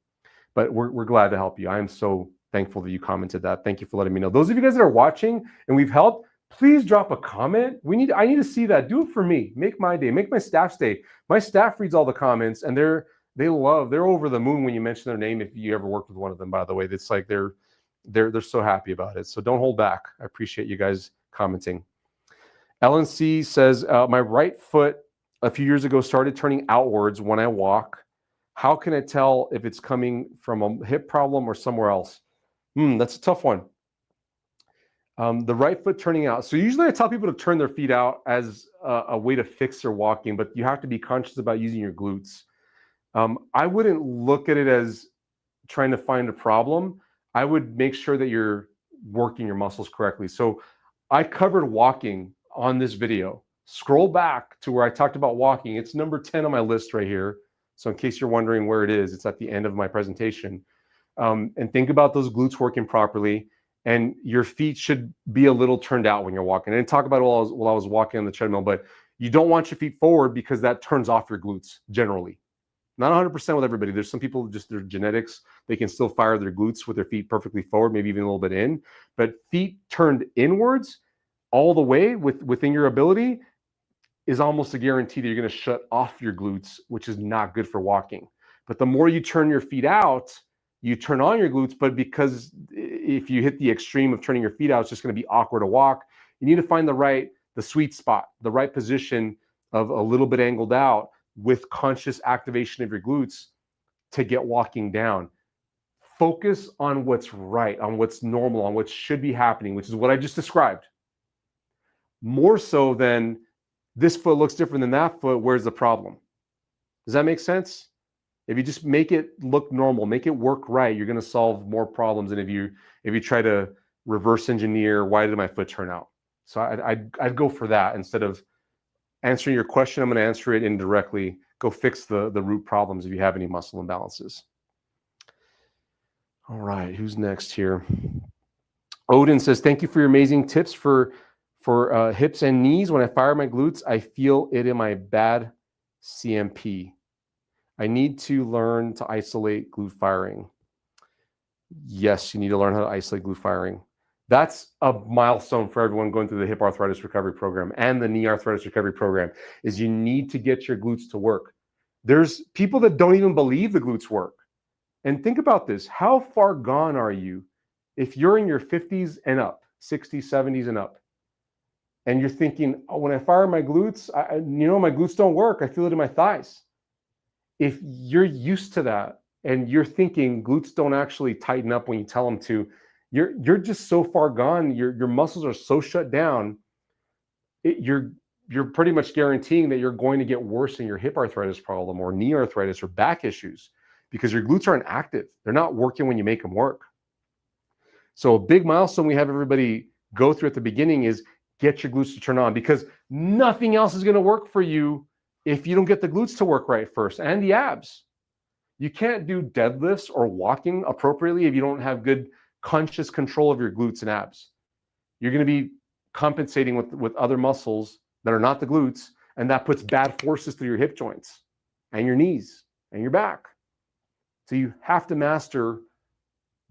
but we're glad to help you. I am so thankful that you commented that. Thank you for letting me know. Those of you guys that are watching and we've helped, please drop a comment. I need to see that. Do it for me. Make my day. Make my staff's day. My staff reads all the comments, and they're over the moon when you mention their name. If you ever worked with one of them, by the way, it's like they're so happy about it. So don't hold back. I appreciate you guys commenting. Ellen C says, my right foot a few years ago started turning outwards when I walk. How can I tell if it's coming from a hip problem or somewhere else? That's a tough one. The right foot turning out. So usually I tell people to turn their feet out as a way to fix their walking, but you have to be conscious about using your glutes. I wouldn't look at it as trying to find a problem. I would make sure that you're working your muscles correctly. So I covered walking on this video. Scroll back to where I talked about walking. It's number 10 on my list right here. So in case you're wondering where it is, it's at the end of my presentation. And think about those glutes working properly. And your feet should be a little turned out when you're walking. I didn't talk about it while I was walking on the treadmill, but you don't want your feet forward because that turns off your glutes generally. Not 100% with everybody. There's some people, just their genetics, they can still fire their glutes with their feet perfectly forward, maybe even a little bit in. But feet turned inwards all the way within your ability is almost a guarantee that you're going to shut off your glutes, which is not good for walking. But the more you turn your feet out, you turn on your glutes, but because if you hit the extreme of turning your feet out, it's just going to be awkward to walk. You need to find the sweet spot, the right position of a little bit angled out with conscious activation of your glutes to get walking down. Focus on what's right, on what's normal, on what should be happening, which is what I just described. More so than this foot looks different than that foot, where's the problem? Does that make sense? If you just make it look normal, make it work right, you're going to solve more problems than if you try to reverse engineer, why did my foot turn out? So I'd go for that instead of answering your question. I'm going to answer it indirectly. Go fix the root problems if you have any muscle imbalances. All right, who's next here? Odin says, thank you for your amazing tips for hips and knees. When I fire my glutes, I feel it in my bad CMP. I need to learn to isolate glute firing. Yes, you need to learn how to isolate glute firing. That's a milestone for everyone going through the hip arthritis recovery program and the knee arthritis recovery program, is you need to get your glutes to work. There's people that don't even believe the glutes work. And think about this. How far gone are you if you're in your 50s and up, 60s, 70s and up, and you're thinking, oh, when I fire my glutes, my glutes don't work. I feel it in my thighs. If you're used to that and you're thinking glutes don't actually tighten up when you tell them to, you're just so far gone. Your muscles are so shut down. You're pretty much guaranteeing that you're going to get worse in your hip arthritis problem or knee arthritis or back issues because your glutes aren't active. They're not working when you make them work. So a big milestone we have everybody go through at the beginning is get your glutes to turn on, because nothing else is going to work for you if you don't get the glutes to work right first, and the abs. You can't do deadlifts or walking appropriately if you don't have good conscious control of your glutes and abs. You're going to be compensating with other muscles that are not the glutes, and that puts bad forces through your hip joints and your knees and your back. So you have to master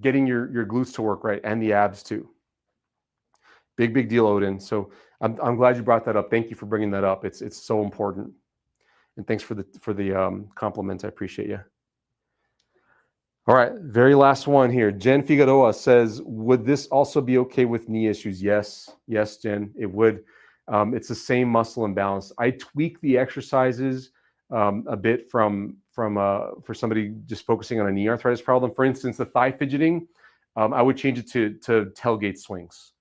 getting your glutes to work right and the abs too. Big deal, Odin. So I'm glad you brought that up. Thank you for bringing that up. It's so important. And thanks for the compliment. I appreciate you. All right, very last one here. Jen Figueroa says, would this also be okay with knee issues? Yes, Jen, it would. It's the same muscle imbalance. I tweak the exercises a bit for somebody just focusing on a knee arthritis problem. For instance, the thigh fidgeting, I would change it to tailgate swings.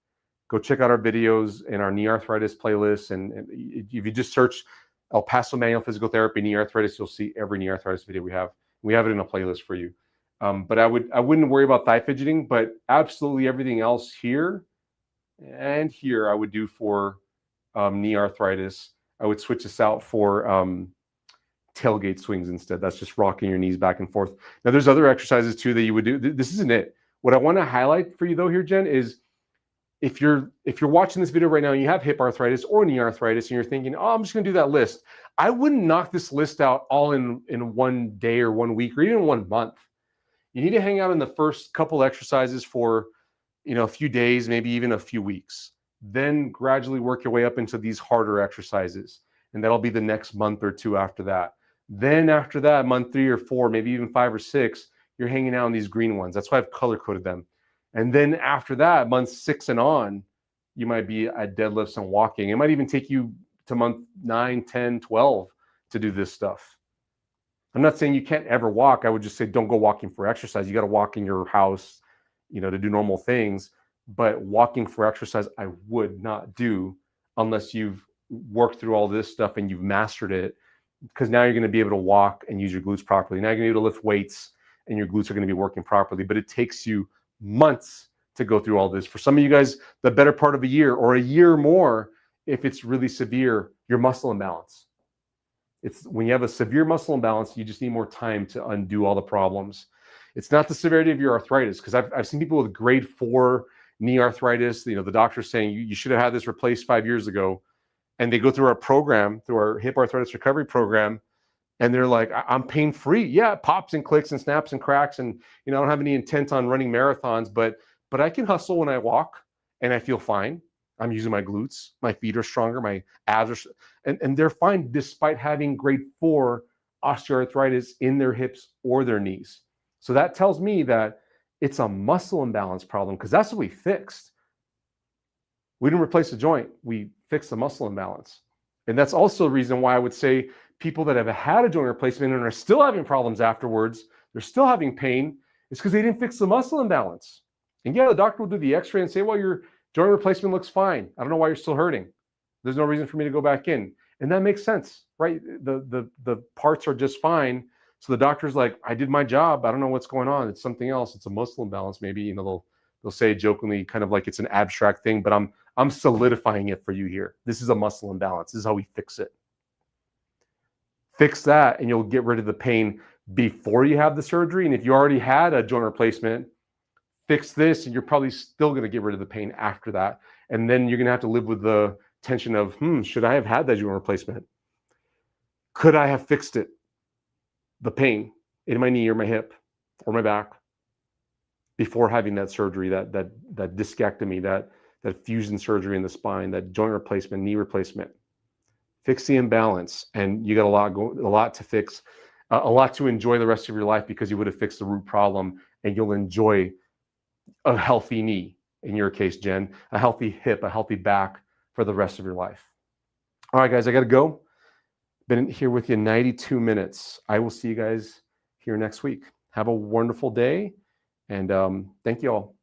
Go check out our videos in our knee arthritis playlist. And if you just search El Paso Manual Physical Therapy knee arthritis, you'll see every knee arthritis video we have. We have it in a playlist for you. But I wouldn't worry about thigh fidgeting, but absolutely everything else here and here I would do for knee arthritis. I would switch this out for tailgate swings instead. That's just rocking your knees back and forth. Now there's other exercises too that you would do. This isn't it. What I want to highlight for you though here, Jen, is if you're watching this video right now and you have hip arthritis or knee arthritis and you're thinking, oh, I'm just going to do that list. I wouldn't knock this list out all in one day or 1 week or even 1 month. You need to hang out in the first couple exercises for, a few days, maybe even a few weeks. Then gradually work your way up into these harder exercises. And that'll be the next month or two after that. Then after that, month 3 or 4, maybe even 5 or 6, you're hanging out in these green ones. That's why I've color coded them. And then after that, month 6 and on, you might be at deadlifts and walking. It might even take you to month 9, 10, 12 to do this stuff. I'm not saying you can't ever walk. I would just say don't go walking for exercise. You got to walk in your house, to do normal things. But walking for exercise, I would not do unless you've worked through all this stuff and you've mastered it, because now you're going to be able to walk and use your glutes properly. Now you're going to be able to lift weights and your glutes are going to be working properly. But it takes you months to go through all this. For some of you guys, the better part of a year or a year more if it's really severe, your muscle imbalance. It's when you have a severe muscle imbalance, you just need more time to undo all the problems. It's not the severity of your arthritis, because I've seen people with grade 4 knee arthritis. The doctor's saying you should have had this replaced 5 years ago, and they go through our program, through our hip arthritis recovery program, and they're like, I'm pain free. Yeah, it pops and clicks and snaps and cracks, and I don't have any intent on running marathons, but I can hustle when I walk, and I feel fine. I'm using my glutes, my feet are stronger, my abs are, and they're fine despite having grade 4 osteoarthritis in their hips or their knees. So that tells me that it's a muscle imbalance problem, because that's what we fixed. We didn't replace the joint, we fixed the muscle imbalance. And that's also the reason why I would say people that have had a joint replacement and are still having problems afterwards, they're still having pain, is because they didn't fix the muscle imbalance. And yeah, the doctor will do the x-ray and say, well, your joint replacement looks fine. I don't know why you're still hurting. There's no reason for me to go back in. And that makes sense, right? The parts are just fine. So the doctor's like, I did my job. I don't know what's going on. It's something else. It's a muscle imbalance. Maybe, they'll say jokingly, kind of like it's an abstract thing, but I'm solidifying it for you here. This is a muscle imbalance. This is how we fix it. Fix that and you'll get rid of the pain before you have the surgery. And if you already had a joint replacement, fix this and you're probably still going to get rid of the pain after that. And then you're going to have to live with the tension of, should I have had that joint replacement? Could I have fixed it? The pain in my knee or my hip or my back before having that surgery, that discectomy, that fusion surgery in the spine, that joint replacement, knee replacement. Fix the imbalance, and you got a lot to fix, a lot to enjoy the rest of your life, because you would have fixed the root problem, and you'll enjoy a healthy knee, in your case, Jen, a healthy hip, a healthy back for the rest of your life. All right, guys, I got to go. Been here with you 92 minutes. I will see you guys here next week. Have a wonderful day, and thank you all.